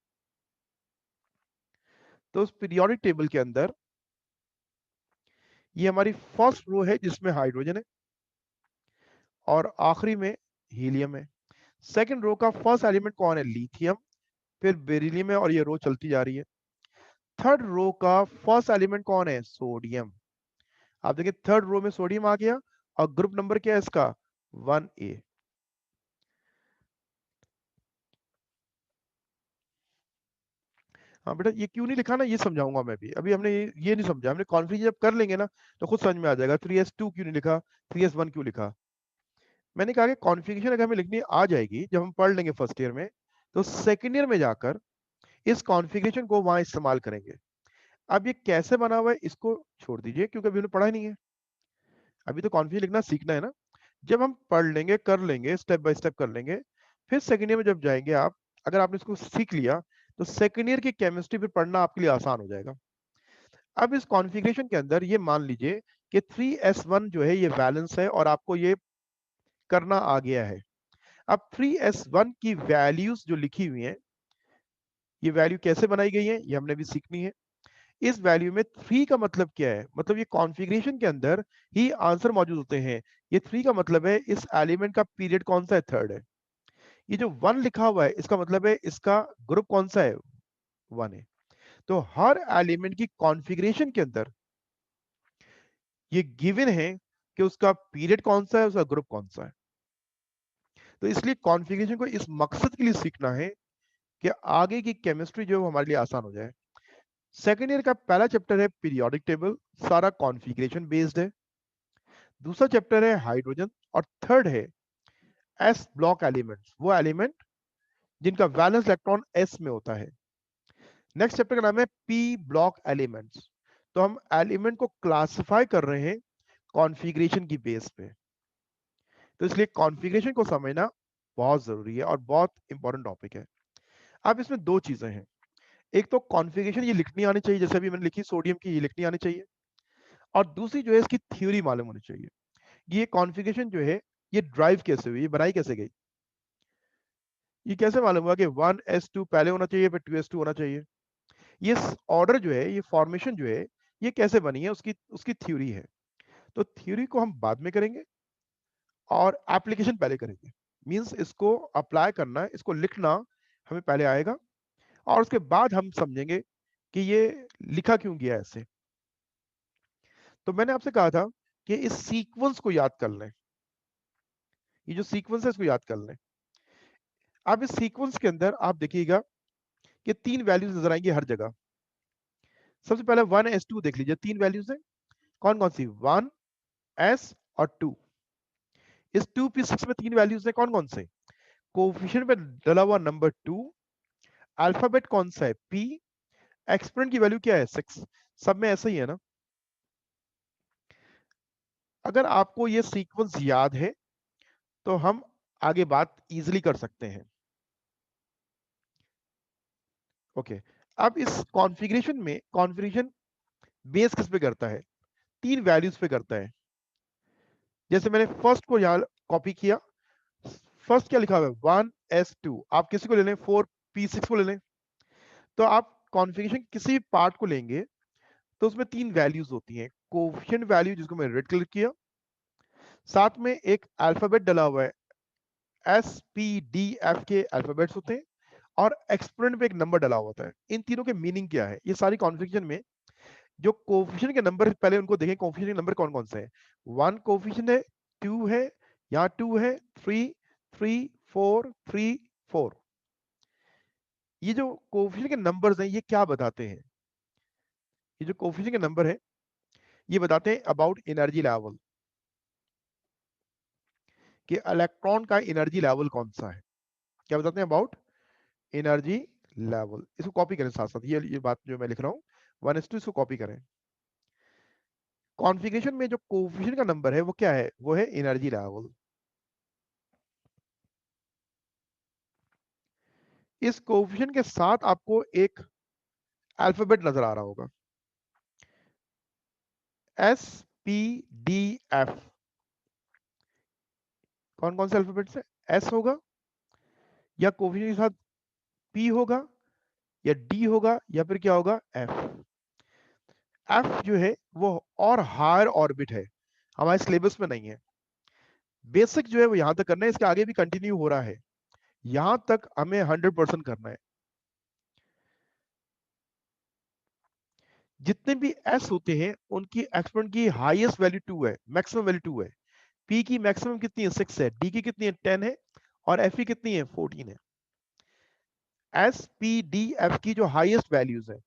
तो उस पीरियोडिक टेबल के अंदर ये हमारी फर्स्ट रो है जिसमें हाइड्रोजन है और आखिरी में हीलियम है। सेकंड रो का फर्स्ट एलिमेंट कौन है? लिथियम, फिर बेरिलियम है और ये रो चलती जा रही है। थर्ड रो का फर्स्ट एलिमेंट कौन है? सोडियम। आप देखिए थर्ड रो में सोडियम आ गया और ग्रुप नंबर क्या है इसका? 1a। हाँ बेटा ये क्यों नहीं लिखा ना, ये समझाऊंगा मैं भी। अभी हमने ये नहीं समझा, हमने कॉन्फ्लिक्ट जब कर लेंगे ना तो खुद समझ में आ जाएगा। 3s2 क्यों नहीं लिखा, 3s1 क्यों लिखा। मैंने कहा कि कॉन्फ़िगरेशन अगर हमें लिखनी आ जाएगी जब हम पढ़ लेंगे फर्स्ट ईयर में, तो सेकंड ईयर में जाकर इस कॉन्फ़िगरेशन को वहां इस्तेमाल करेंगे। अब ये कैसे बना हुआ है इसको छोड़ दीजिए क्योंकि अभी हमने पढ़ा ही नहीं है। अभी तो कॉन्फ़िगरेशन लिखना सीखना है ना। जब हम पढ़ लेंगे, कर लेंगे, स्टेप बाय स्टेप कर लेंगे, फिर सेकंड ईयर में जब जाएंगे आप, अगर आपने इसको सीख लिया तो सेकंड ईयर की केमिस्ट्री फिर पढ़ना आपके लिए आसान हो जाएगा। अब इस कॉन्फ़िगरेशन के अंदर ये मान लीजिए कि 3s1 जो है ये वैलेंस है और आपको ये करना आ गया है। अब 3s1 की वैल्यूज जो लिखी हुई हैं ये वैल्यू कैसे बनाई गई है ये हमने भी सीखनी है। इस वैल्यू में 3 का मतलब क्या है? मतलब ये कॉन्फ़िगरेशन के अंदर ही आंसर मौजूद होते हैं। ये 3 का मतलब है इस एलिमेंट का पीरियड कौन-सा है? थर्ड है। ये जो 1 लिखा हुआ है इसका मतलब है इसका ग्रुप कौन-सा है? 1 है। तो हर एलिमेंट की कॉन्फ़िगरेशन के अंदर ये गिवन है कि उसका पीरियड कौन-सा है, उसका ग्रुप कौन-सा है। तो इसलिए कॉन्फ़िगरेशन को इस मकसद के लिए सीखना है कि आगे की केमिस्ट्री जो है वो हमारे लिए आसान हो जाए। सेकंड ईयर का पहला चैप्टर है पीरियोडिक टेबल, सारा कॉन्फ़िगरेशन बेस्ड है। दूसरा चैप्टर है हाइड्रोजन और थर्ड है एस ब्लॉक एलिमेंट्स, वो एलिमेंट जिनका वैलेंस इलेक्ट्रॉन एस में होता है। नेक्स्ट चैप्टर का नाम है पी ब्लॉक एलिमेंट्स। तो हम एलिमेंट को क्लासिफाई कर रहे हैं कॉन्फ़िगरेशन की बेस पे। तो इसलिए कॉन्फ़िगरेशन को समझना बहुत ज़रूरी है और बहुत इंपॉर्टेंट टॉपिक है। अब इसमें 2 चीज़ें हैं। एक तो कॉन्फ़िगरेशन ये लिखनी आनी चाहिए, जैसे अभी मैंने लिखी सोडियम की, ये लिखनी आनी चाहिए और दूसरी जो है इसकी थ्योरी मालूम होनी चाहिए। ये कॉन्फ़िगरेशन जो है, ये ड्राइव कैसे हुई, ये बनाई कैसे गई? ये कैसे मालूम हुआ कि 1s2 पहले होना चाहिए, फिर 2s2 होना चाहिए? ये ऑर्डर जो है, ये फॉर्मेशन जो है, ये कैसे बनी है, उसकी उसकी थ्योरी है। तो थ्योरी को हम बाद में करेंगे और एप्लीकेशन पहले करेंगे। मीन्स इसको अप्लाई करना, इसको लिखना हमें पहले आएगा और उसके बाद हम समझेंगे कि ये लिखा क्यों गया है ऐसे। तो मैंने आपसे कहा था कि इस सीक्वेंस को याद कर लें। ये जो सीक्वेंस है इसको याद कर लें। अब इस सीक्वेंस के अंदर आप देखिएगा कि 3 वैल्यूज़ नज़र आएँगी हर जगह। सबसे पहले 1s2 देख लीजिए, 3 वैल्यूज़ हैं। कौन-कौन सी? 1, s और 2। इस 2p6 में 3 वैल्यूज़ हैं, कौन-कौन से? कोएफ़िशिएंट में डला हुआ नंबर 2, अल्फ़ाबेट कौन-सा है? p, एक्सपोनेंट की वैल्यू क्या है? 6। सब में ऐसा ही है ना? अगर आपको ये सीक्वेंस याद है, तो हम आगे बात ईज़िली कर सकते हैं। ओके। अब इस कॉन्फ़िगरेशन बेस किस पे करता है? 3 वैल्यूज़ पे करता है। जैसे मैंने फर्स्ट को यहाँ कॉपी किया, फर्स्ट क्या लिखा हुआ है? 1s2। आप किसी को ले लें, 4p6 को ले लें। तो आप कॉन्फ़िगरेशन किसी भी पार्ट को लेंगे, तो उसमें 3 वैल्यूज़ होती हैं। कोएफ़िशिएंट वैल्यू जिसको मैंने रेड कलर किया, साथ में एक अल्फ़ाबेट डला हुआ है, एस, पी, डी, एफ के अल्फ़ाबेट्स होते हैं और एक्सपोनेंट पे एक नंबर डला हुआ होता है। इन तीनों के मीनिंग क्या है? ये सारी कॉन्फ़िगरेशन में जो कोएफ़िशिएंट के नंबर पहले उनको देखें, कोएफ़िशिएंट के नंबर कौन-कौन से हैं? 1 कोएफ़िशिएंट है, 2 है, यहाँ 2 है, 3, 3, 4, 3, 4। ये जो कोएफ़िशिएंट के नंबर्स हैं, ये क्या बताते हैं? ये जो कोएफ़िशिएंट के नंबर हैं, ये बताते हैं अबाउट एनर्जी लेवल, कि इलेक्ट्रॉन का एनर्जी लेवल कौन-सा है। क्या बताते हैं? About energy level. इसको कॉपी करें साथ-साथ, ये बात जो मैं लिख रहा हूँ, 1:2 इसको कॉपी करें। कॉन्फ़िगरेशन में जो कोएफ़िशिएंट का नंबर है, वो क्या है? वो है एनर्जी लेवल। इस कोएफ़िशिएंट के साथ आपको एक अल्फ़ाबेट नज़र आ रहा होगा। S, P, D, F. कौन-कौन से अल्फ़ाबेट्स हैं? एस होगा या कोएफ़िशिएंट के साथ पी होगा या डी होगा या फिर क्या होगा? एफ। एफ जो है वो और हायर ऑर्बिट है, हमारे सिलेबस में नहीं है। बेसिक जो है वो यहाँ तक करना है, इसके आगे भी कंटिन्यू हो रहा है। यहाँ तक हमें 100% करना है। जितने भी एस होते हैं उनकी एक्सपोनेंट की हाईएस्ट वैल्यू 2 है, मैक्सिमम वैल्यू 2 है। पी की मैक्सिमम कितनी है? 6 है। डी की कितनी है? 10 है और एफ की कितनी है? 14 है। एस, पी, डी, एफ की जो हाईएस्ट वैल्यूज है,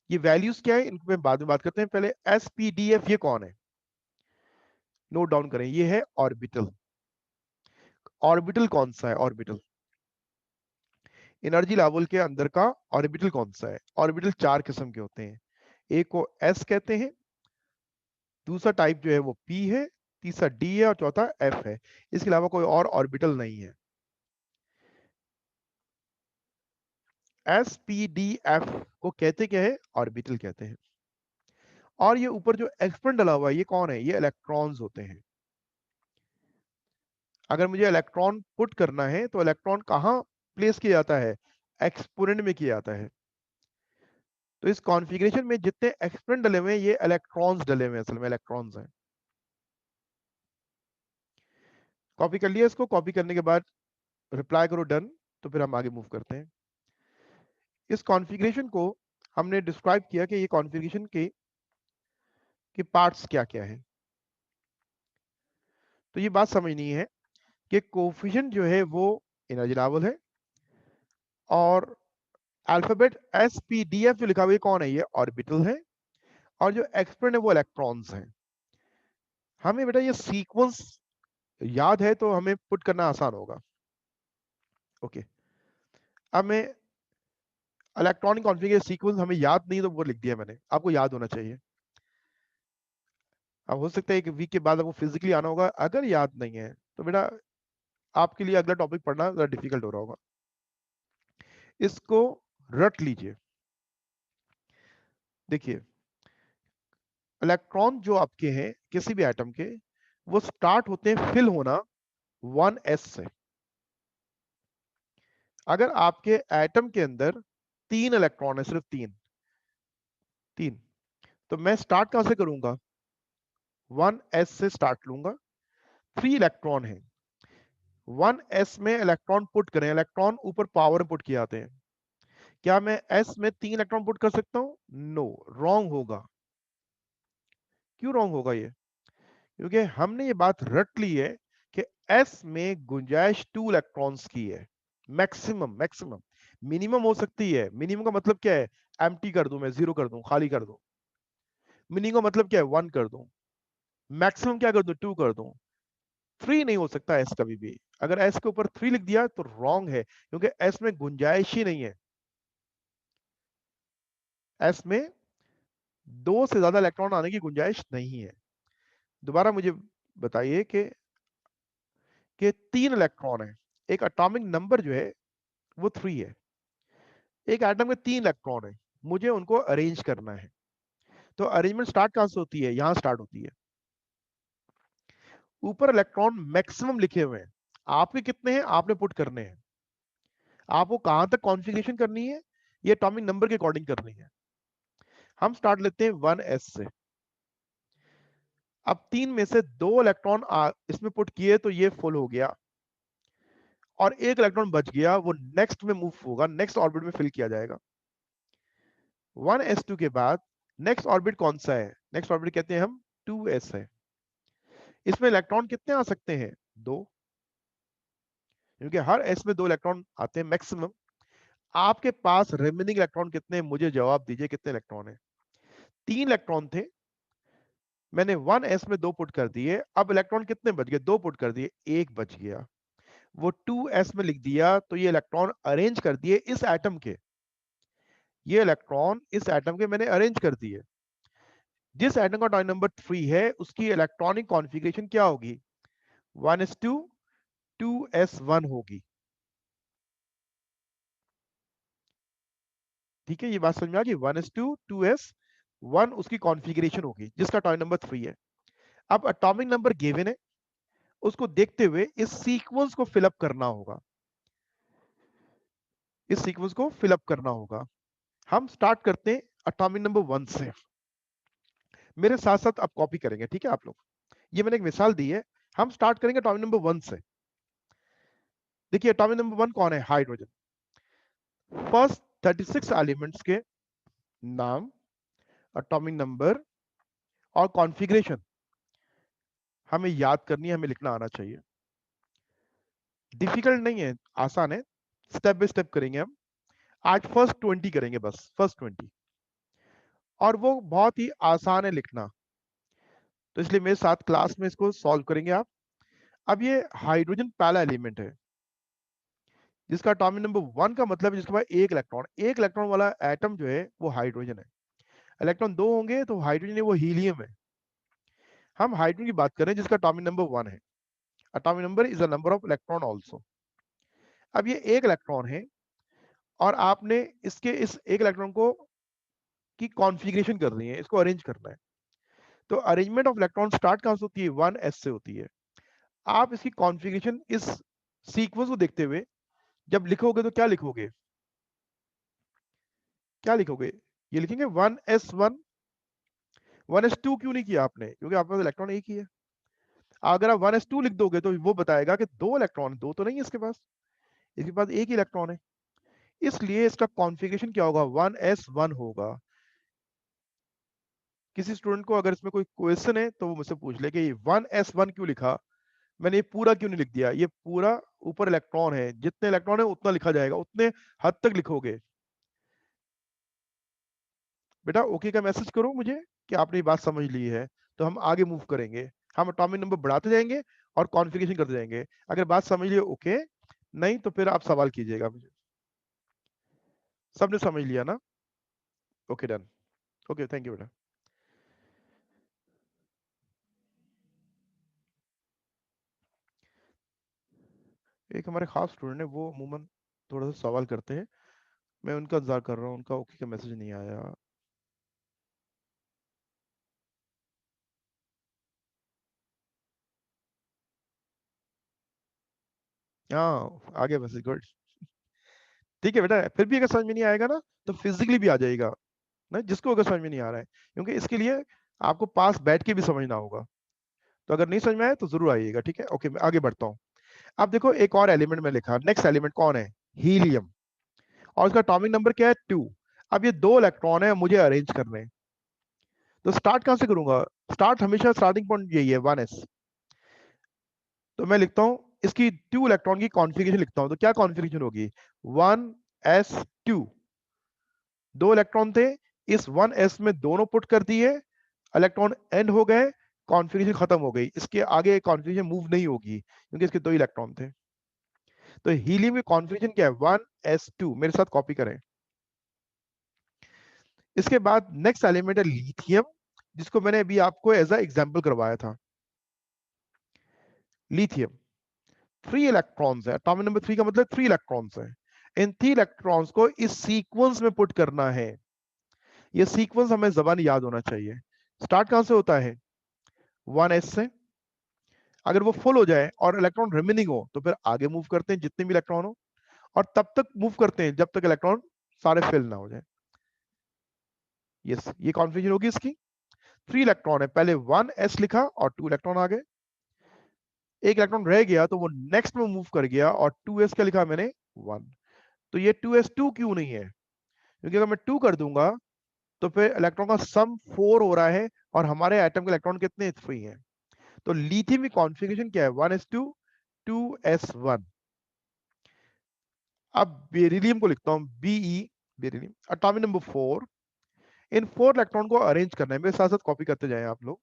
ये वैल्यूज क्या है इनको मैं बाद में बात करते हैं। पहले एस, पी, डी, एफ ये कौन है? नोट डाउन करें, ये है ऑर्बिटल। ऑर्बिटल कौन सा है? ऑर्बिटल एनर्जी लेवल के अंदर का ऑर्बिटल कौन सा है? ऑर्बिटल 4 किस्म के होते हैं। एक को एस कहते हैं, दूसरा टाइप जो है वो पी है, तीसरा डी है और चौथा एफ है। इसके अलावा कोई और ऑर्बिटल नहीं है। एस, पी, डी, एफ को कहते क्या है? ऑर्बिटल कहते हैं। और ये ऊपर जो एक्सपेंड डला हुआ है, ये कौन है? ये इलेक्ट्रॉन्स होते हैं। अगर मुझे इलेक्ट्रॉन पुट करना है तो इलेक्ट्रॉन कहाँ प्लेस किया जाता है? एक्सपोनेंट में किया जाता है। तो इस कॉन्फ़िगरेशन में जितने एक्सपोनेंट डले हुए हैं ये इलेक्ट्रॉन्स डले हुए हैं, असल में इलेक्ट्रॉन्स हैं। कॉपी कर लिया इसको, कॉपी करने के बाद रिप्लाई करो डन, तो फिर हम आगे मूव करते हैं। इस कॉन्फ़िगरेशन को हमने डिस्क्राइब किया कि ये कॉन्फ़िगरेशन के पार्ट्स क्या-क्या हैं। तो ये बात समझनी है कि कोएफिशिएंट जो है वो एनर्जी लेवल है, और alphabet S P D F जो लिखा हुआ है कौन है, ये ऑर्बिटल है, और जो एक्सपोनेंट है वो इलेक्ट्रॉन्स हैं। हमें बेटा ये सीक्वेंस याद है तो हमें पुट करना आसान होगा। ओके, अब मैं इलेक्ट्रॉनिक कॉन्फ़िगरेशन सीक्वेंस हमें याद नहीं तो वो लिख दिया मैंने, आपको याद होना चाहिए। अब हो सकता है एक वीक के बाद आपको फिजिकली आना होगा, अगर याद नहीं है तो बेटा आपके लिए अगला टॉपिक पढ़ना ज़रा डिफिकल्ट हो रहा होगा। इसको रट लीजिए। देखिए, इलेक्ट्रॉन जो आपके हैं किसी भी एटम के, वो स्टार्ट होते हैं फिल होना 1s से। अगर आपके एटम के अंदर 3 इलेक्ट्रॉन है, सिर्फ 3 तो मैं स्टार्ट कहां से करूंगा, 1s से स्टार्ट लूंगा। 3 इलेक्ट्रॉन है, 1s में इलेक्ट्रॉन पुट करें, इलेक्ट्रॉन ऊपर पावर पुट किए जाते हैं। क्या मैं s में 3 इलेक्ट्रॉन पुट कर सकता हूं? नो, रॉन्ग होगा। क्यों रॉन्ग होगा ये? क्योंकि हमने ये बात रट ली है कि s में गुंजाइश 2 इलेक्ट्रॉन्स की है, मैक्सिमम। मैक्सिमम मिनिमम हो सकती है। मिनिमम का मतलब क्या है? एम्प्टी कर दूं, मैं 0 कर दूं, खाली कर दूं। मिनिमम का मतलब क्या है? 1 कर दूं। मैक्सिमम क्या कर दूं? 2 कर दूं। 3 नहीं हो सकता s कभी भी। अगर s के ऊपर 3 लिख दिया तो रॉन्ग है, क्योंकि s में गुंजाइश ही नहीं है। s में 2 से ज्यादा इलेक्ट्रॉन आने की गुंजाइश नहीं है। दोबारा मुझे बताइए कि 3 इलेक्ट्रॉन है, एक एटॉमिक नंबर जो है वो 3 है, एक एटम में 3 इलेक्ट्रॉन है, मुझे उनको अरेंज करना है। तो अरेंजमेंट स्टार्ट कहां से होती है? यहां स्टार्ट होती है। ऊपर इलेक्ट्रॉन मैक्सिमम लिखे हुए हैं, आपके कितने हैं आपने पुट करने हैं। आपको कहां तक कॉन्फ़िगरेशन करनी है, ये एटॉमिक नंबर के अकॉर्डिंग करनी है। हम स्टार्ट लेते हैं 1s से। अब 3 में से 2 इलेक्ट्रॉन इसमें पुट किए तो ये फुल हो गया, और एक इलेक्ट्रॉन बच गया, वो नेक्स्ट में मूव होगा, नेक्स्ट ऑर्बिट में फिल किया जाएगा। 1s2 के बाद नेक्स्ट ऑर्बिट कौन सा है? नेक्स्ट ऑर्बिट कहते हैं हम 2s है। इसमें इलेक्ट्रॉन कितने आ सकते हैं? 2, क्योंकि हर s में 2 इलेक्ट्रॉन आते हैं मैक्सिमम। आपके पास रिमेनिंग इलेक्ट्रॉन कितने हैं? मुझे जवाब दीजिए, कितने इलेक्ट्रॉन है? 3 इलेक्ट्रॉन थे, मैंने 1s में 2 पुट कर दिए, अब इलेक्ट्रॉन कितने बच गए? 2 पुट कर दिए, 1 बच गया, वो 2s में लिख दिया, तो ये इलेक्ट्रॉन अरेंज कर दिए इस एटम के। ये इलेक्ट्रॉन इस एटम के मैंने अरेंज कर दिए। जिस एटम का अटॉमिक नंबर 3 है उसकी इलेक्ट्रॉनिक कॉन्फ़िगरेशन क्या होगी? 1s2 2s1 होगी। ठीक है, ये बात समझ में आ गई? 1s2 2s1 उसकी कॉन्फ़िगरेशन होगी जिसका अटॉमिक नंबर 3 है। अब एटॉमिक नंबर गिवन है, उसको देखते हुए इस सीक्वेंस को फिलअप करना होगा। इस सीक्वेंस को फिलअप करना होगा। हम स्टार्ट करते हैं एटॉमिक नंबर 1 से। मेरे साथ साथ आप कॉपी करेंगे, ठीक है आप लोग? ये मैंने एक मिसाल दी है, हम स्टार्ट करेंगे एटॉमिक नंबर 1 से। देखिए एटॉमिक नंबर 1 कौन है? हाइड्रोजन। फर्स्ट 36 एलिमेंट्स के नाम, एटॉमिक नंबर और कॉन्फ़िगरेशन हमें याद करनी है, हमें लिखना आना चाहिए। डिफिकल्ट नहीं है, आसान है, स्टेप बाय स्टेप करेंगे हम। आज फर्स्ट 20 करेंगे, बस फर्स्ट 20, और वो बहुत ही आसान है लिखना, तो इसलिए मेरे साथ क्लास में इसको सॉल्व करेंगे आप। अब ये हाइड्रोजन पहला एलिमेंट है जिसका एटॉमिक नंबर 1 का मतलब है जिसके पास एक इलेक्ट्रॉन वाला एटम जो है वो हाइड्रोजन है। इलेक्ट्रॉन 2 होंगे तो हाइड्रोजन है वो हीलियम है। हम हाइड्रोजन की बात करें जिसका एटॉमिक नंबर 1 है। Atomic number is the number of electron also. अब ये एक इलेक्ट्रॉन है, और आपने इसके इस एक इलेक्ट्रॉन को की कॉन्फ़िगरेशन करनी है, इसको अरेंज करना है। तो अरेंजमेंट ऑफ इलेक्ट्रॉन स्टार्ट कहां से होती है? 1s से होती है। आप इसकी कॉन्फ़िगरेशन इस सीक्वेंस को देखते हुए जब लिखोगे तो क्या लिखोगे? क्या लिखोगे? ये लिखेंगे 1s1, 1s2 क्यों नहीं किया आपने? क्योंकि आपके पास इलेक्ट्रॉन एक ही है। अगर आप 1s2 लिख दोगे तो वो बताएगा कि 2 इलेक्ट्रॉन, 2 तो नहीं है इसके पास, इसके पास एक ही इलेक्ट्रॉन है। इसलिए इसका कॉन्फ़िगरेशन क्या होगा? 1s1 होगा। किसी स्टूडेंट को अगर इसमें कोई क्वेश्चन है तो वो मुझसे पूछ ले कि 1s1 क्यों लिखा? मैंने ये पूरा क्यों नहीं लिख दिया? ये पूरा ऊपर इलेक्ट्रॉन है, जितने इलेक्ट्रॉन है उतना लिखा जाएगा, उतने हद तक लिखोगे। बेटा ओके का मैसेज करो मुझे कि आपने ये बात समझ ली है, तो हम आगे मूव करेंगे। हम एटॉमिक नंबर बढ़ाते जाएंगे और कॉन्फ़िगरेशन करते जाएंगे। अगर बात समझ लिए ओके, नहीं तो फिर आप सवाल कीजिएगा मुझे। सबने समझ लिया ना? Okay done. Okay thank you बेटा। एक हमारे खास स्टूडेंट है, वो अमूमन थोड़ा सा सवाल करते हैं, मैं उनका इंतजार कर रहा हूँ, उनका ओके का मैसेज नहीं आया। हाँ आ गया मैसेज, गुड। ठीक है बेटा, फिर भी अगर समझ में नहीं आएगा ना तो फिजिकली भी आ जाएगा ना, जिसको अगर समझ में नहीं आ रहा है, क्योंकि इसके लिए आपको पास बैठ के भी समझना होगा। तो अगर नहीं समझ में आए तो जरूर आइएगा, ठीक है? ओके मैं आगे बढ़ता हूँ। अब देखो एक और एलिमेंट में लिखा, नेक्स्ट एलिमेंट कौन है? हीलियम। और उसका एटॉमिक नंबर क्या है? 2। अब ये 2 इलेक्ट्रॉन है, मुझे अरेंज करने हैं। तो स्टार्ट कहां से करूंगा? स्टार्ट हमेशा स्टार्टिंग पॉइंट यही है 1s। तो मैं लिखता हूं इसकी 2 इलेक्ट्रॉन की कॉन्फ़िगरेशन लिखता हूं। तो क्या कॉन्फ़िगरेशन होगी? 1s2। 2 इलेक्ट्रॉन थे, इस 1s में दोनों पुट कर दिए, इलेक्ट्रॉन एंड हो गए, कॉन्फ़िगरेशन खत्म हो गई। इसके आगे कॉन्फ़िगरेशन मूव नहीं होगी क्योंकि इसके 2 इलेक्ट्रॉन थे। तो हीलियम की कॉन्फ़िगरेशन क्या है? 1s2। मेरे साथ कॉपी करें। इसके बाद नेक्स्ट एलिमेंट है लिथियम, जिसको मैंने अभी आपको एज अ एग्जांपल करवाया था। लिथियम 3 इलेक्ट्रॉन्स है, एटॉमिक नंबर 3 का मतलब 3 इलेक्ट्रॉन्स है। इन 3 इलेक्ट्रॉन्स को इस सीक्वेंस में पुट करना है। ये सीक्वेंस हमें जबान याद होना चाहिए। स्टार्ट कहां से होता है? 1s से। अगर वो फुल हो जाए और इलेक्ट्रॉन रिमेनिंग हो तो फिर आगे मूव करते हैं जितने भी इलेक्ट्रॉन हो, और तब तक मूव करते हैं जब तक इलेक्ट्रॉन सारे फिल ना हो जाए। यस, ये कॉन्फ़िगरेशन होगी इसकी। 3 इलेक्ट्रॉन है, पहले 1s लिखा और 2 इलेक्ट्रॉन आ गए। एक इलेक्ट्रॉन रह गया तो वो नेक्स्ट में मूव कर गया और 2s का लिखा मैंने 1। तो ये 2s2 क्यों नहीं है? क्योंकि अगर मैं 2 कर दूंगा तो फिर इलेक्ट्रॉन का सम 4 हो रहा है और हमारे एटम के इलेक्ट्रॉन कितने? 3 हैं। तो लिथियम की कॉन्फ़िगरेशन क्या है? 1s2 2s1। अब बेरिलियम को लिखता हूं Be, beryllium atomic number 4। In 4 electron को अरेंज करना है, मेरे साथ साथ कॉपी करते जाएं आप लोग,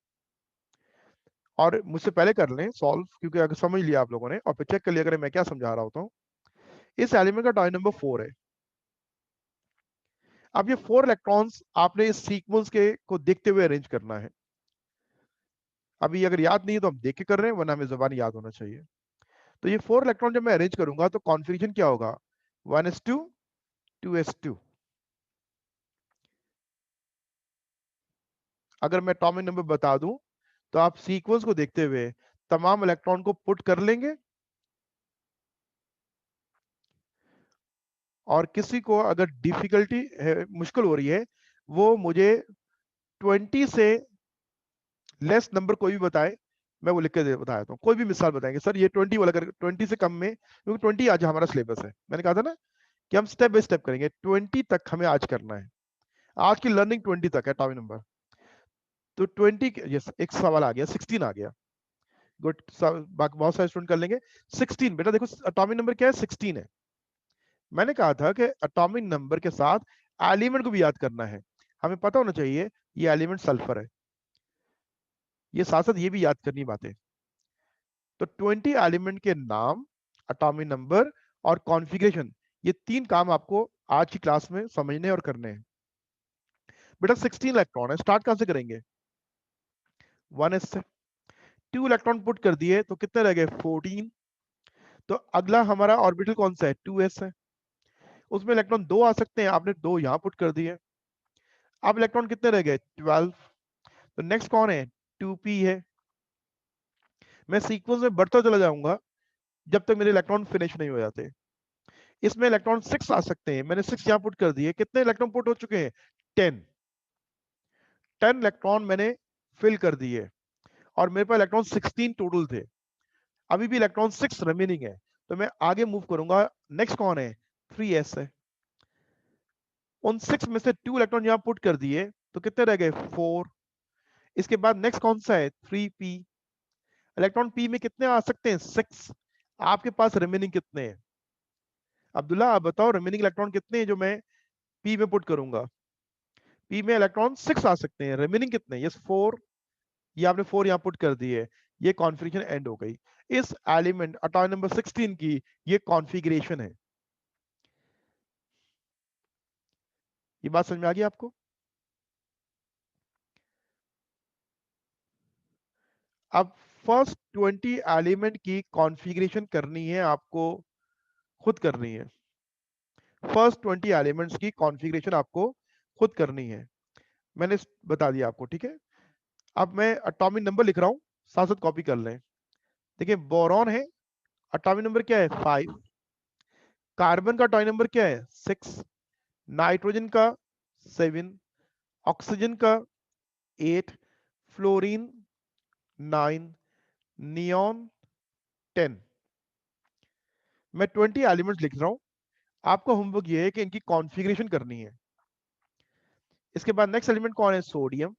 और मुझसे पहले कर लें सॉल्व, क्योंकि अगर समझ लिया आप लोगों ने और फिर चेक कर लिया करें मैं क्या समझा रहा होता हूँ। इस एलिमेंट का एटॉमिक नंबर 4 है। अब ये 4 इलेक्ट्रॉन्स आपने इस सीक्वेंस के को देखते हुए अरेंज करना है। अभी अगर याद नहीं है तो हम देख के कर रहे हैं, वरना हमें जबान याद होना चाहिए। तो ये 4 इलेक्ट्रॉन जब मैं अरेंज करूंगा तो कॉन्फ़िगरेशन क्या होगा? 1s2 2s2। अगर मैं एटॉमिक नंबर बता दूं तो आप सीक्वेंस को देखते हुए तमाम इलेक्ट्रॉन को पुट कर लेंगे, और किसी को अगर डिफिकल्टी है, मुश्किल हो रही है, वो मुझे 20 से लेस नंबर कोई भी बताए, मैं वो लिख के बताया था। कोई भी मिसाल बताएंगे सर ये 20 वाला कर, 20 से कम में, क्योंकि 20 आज हमारा सिलेबस है। मैंने कहा था ना कि हम स्टेप बाय स्टेप करेंगे, 20 तक हमें आज करना है। आज की लर्निंग 20 तक है एटॉमिक नंबर। तो 20, यस एक सवाल आ गया, 16 आ गया। गुड, बहुत सारे स्टूडेंट कर लेंगे। 16 बेटा देखो एटॉमिक नंबर क्या है? 16 है। मैंने कहा था कि एटॉमिक नंबर के साथ एलिमेंट को भी याद करना है। हमें पता होना चाहिए ये एलिमेंट सल्फर है, ये साथ साथ ये भी याद करनी बातें। तो 20 एलिमेंट के नाम, एटॉमिक नंबर और कॉन्फ़िगरेशन, ये 3 काम आपको आज की क्लास में समझने और करने हैं। बेटा 16 इलेक्ट्रॉन है, स्टार्ट कहां से करेंगे? 1s से। 2 इलेक्ट्रॉन पुट कर दिए तो कितने रह गए? 14। तो अगला हमारा ऑर्बिटल कौन सा है? 2s है। उसमें इलेक्ट्रॉन 2 आ सकते हैं, आपने 2 यहां पुट कर दिए। अब इलेक्ट्रॉन कितने रह गए? 12। तो नेक्स्ट कौन है? 2p है। मैं सीक्वेंस में बढ़ता चला जाऊंगा जब तक मेरे इलेक्ट्रॉन फिनिश नहीं हो जाते। इसमें इलेक्ट्रॉन 6 आ सकते हैं, मैंने 6 यहां पुट कर दिए। कितने इलेक्ट्रॉन पुट हो चुके हैं? 10 इलेक्ट्रॉन मैंने फिल कर दिए और मेरे पास इलेक्ट्रॉन 16 टोटल थे। अभी भी इलेक्ट्रॉन 6 रिमेनिंग है, तो मैं आगे मूव करूंगा। नेक्स्ट कौन है? 3s है। उन 6 में से 2 इलेक्ट्रॉन यहां पुट कर दिए, तो कितने रह गए? 4। इसके बाद नेक्स्ट कौन सा है? 3p। इलेक्ट्रॉन p में कितने आ सकते हैं? 6। आपके पास रिमेनिंग कितने हैं? अब्दुल्ला आप बताओ, रिमेनिंग इलेक्ट्रॉन कितने हैं जो मैं p में पुट करूंगा? p में इलेक्ट्रॉन 6 आ सकते हैं, रिमेनिंग कितने? यस 4। ये आपने 4 यहां पुट कर दिए, ये कॉन्फ़िगरेशन एंड हो गई। इस एलिमेंट एटॉमिक नंबर 16 की ये कॉन्फ़िगरेशन है। ये बात समझ में आ गई आपको? अब फर्स्ट 20 एलिमेंट की कॉन्फ़िगरेशन करनी है आपको, खुद करनी है। फर्स्ट 20 एलिमेंट्स की कॉन्फ़िगरेशन आपको खुद करनी है। मैंने बता दिया आपको, ठीक है। अब मैं एटॉमिक नंबर लिख रहा हूं, साथ साथ कॉपी कर लें। देखिए बोरॉन है, एटॉमिक नंबर क्या है? 5। कार्बन का एटॉमिक नंबर क्या है? 6। नाइट्रोजन का 7। ऑक्सीजन का 8। फ्लोरीन 9। नियॉन 10। मैं 20 एलिमेंट्स लिख रहा हूं। आपका होमवर्क ये है कि इनकी कॉन्फ़िगरेशन करनी है। इसके बाद नेक्स्ट एलिमेंट कौन है? सोडियम।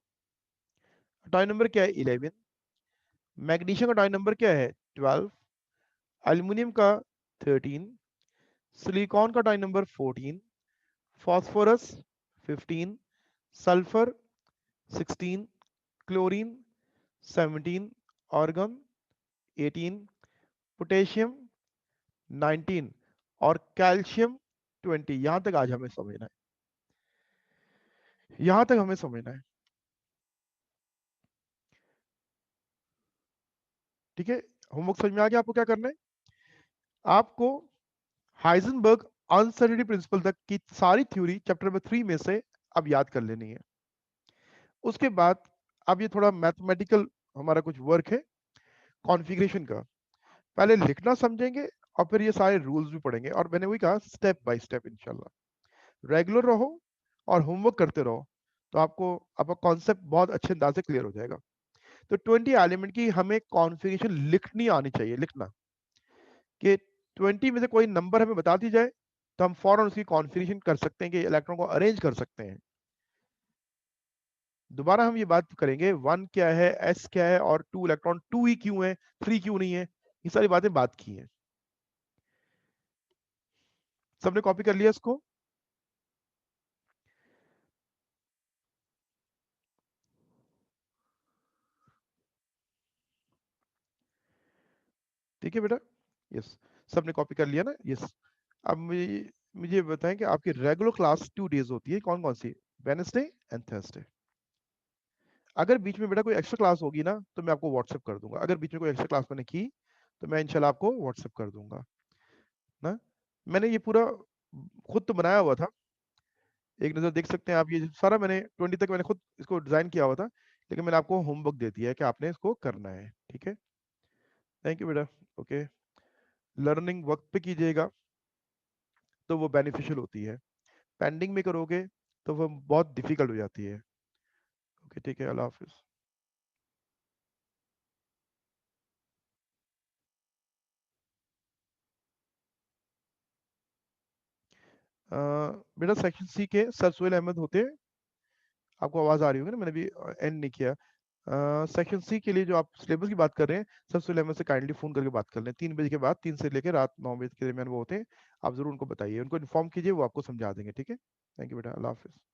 एटॉमिक नंबर क्या है? 11। मैग्नीशियम का एटॉमिक नंबर क्या है? 12। एल्युमिनियम का 13। सिलिकॉन का atomic number 14। Phosphorus 15। Sulphur 16। Chlorine 17। Organ 18। Potassium 19 और कैल्शियम 20। यहां तक आज हमें समझना है, यहां तक हमें समझना है, ठीक है। होमवर्क समझ में आ गया आपको क्या करना है? आपको हाइजेनबर्ग अनसर्टेनिटी प्रिंसिपल तक की सारी थ्योरी चैप्टर नंबर 3 में से अब याद कर लेनी है। उसके बाद अब ये थोड़ा मैथमेटिकल हमारा कुछ वर्क है कॉन्फ़िगरेशन का। पहले लिखना समझेंगे और फिर ये सारे रूल्स भी पढ़ेंगे, और मैंने वही कहा स्टेप बाय स्टेप इंशाल्लाह। रेगुलर रहो और होमवर्क करते रहो, तो आपको आपका कॉन्सेप्ट बहुत अच्छे अंदाज से क्लियर हो जाएगा। तो 20 एलिमेंट की हमें कॉन्फ़िगरेशन लिखनी आनी चाहिए। लिखना कि 20 में से कोई नंबर हमें बता दी जाए तो हम फौरन उसकी कॉन्फ़िगरेशन कर सकते हैं कि इलेक्ट्रॉन को अरेंज कर सकते हैं। दोबारा हम ये बात करेंगे 1 क्या है, s क्या है, और 2 इलेक्ट्रॉन 2 ही क्यों है, 3 क्यों नहीं है, ये सारी बातें बात की हैं। सबने कॉपी कर लिया इसको? ठीक है बेटा? यस, सबने कॉपी कर लिया ना? यस। अब मुझे मुझे बताएं कि आपकी रेगुलर क्लास 2 डेज होती है, कौन कौन सी? Wednesday and Thursday. अगर बीच में बेटा कोई एक्स्ट्रा क्लास होगी ना तो मैं आपको व्हाट्सएप कर दूंगा। अगर बीच में कोई एक्स्ट्रा क्लास मैंने की तो मैं इंशाल्लाह आपको व्हाट्सएप कर दूंगा ना। मैंने ये पूरा खुद तो बनाया हुआ था, एक नज़र देख सकते हैं आप। ये सारा मैंने 20 तक मैंने खुद इसको डिज़ाइन किया हुआ था, लेकिन मैंने आपको होमवर्क दे दिया है कि आपने इसको करना है, ठीक है। थैंक यू बेटा। ओके, लर्निंग वक्त पे कीजिएगा तो वो बेनिफिशियल होती है, पेंडिंग में करोगे तो वो बहुत डिफिकल्ट हो जाती है। ओके ठीक है, अल्लाह हाफिज़। बेटा सेक्शन सी के सर सुहेल अहमद होते हैं, आपको आवाज़ आ रही होगी ना, मैंने भी एंड नहीं किया। सेक्शन सी के लिए जो आप सिलेबस की बात कर रहे हैं, सर सुहेल अहमद से काइंडली फ़ोन करके बात कर लें। 3 बजे के बाद, 3 से लेकर रात 9 बजे के दरमियान वो होते हैं। आप ज़रूर उनको बताइए, उनको इन्फॉर्म कीजिए, वो आपको समझा देंगे, ठीक है। थैंक यू बेटा, अल्लाह हाफिज़।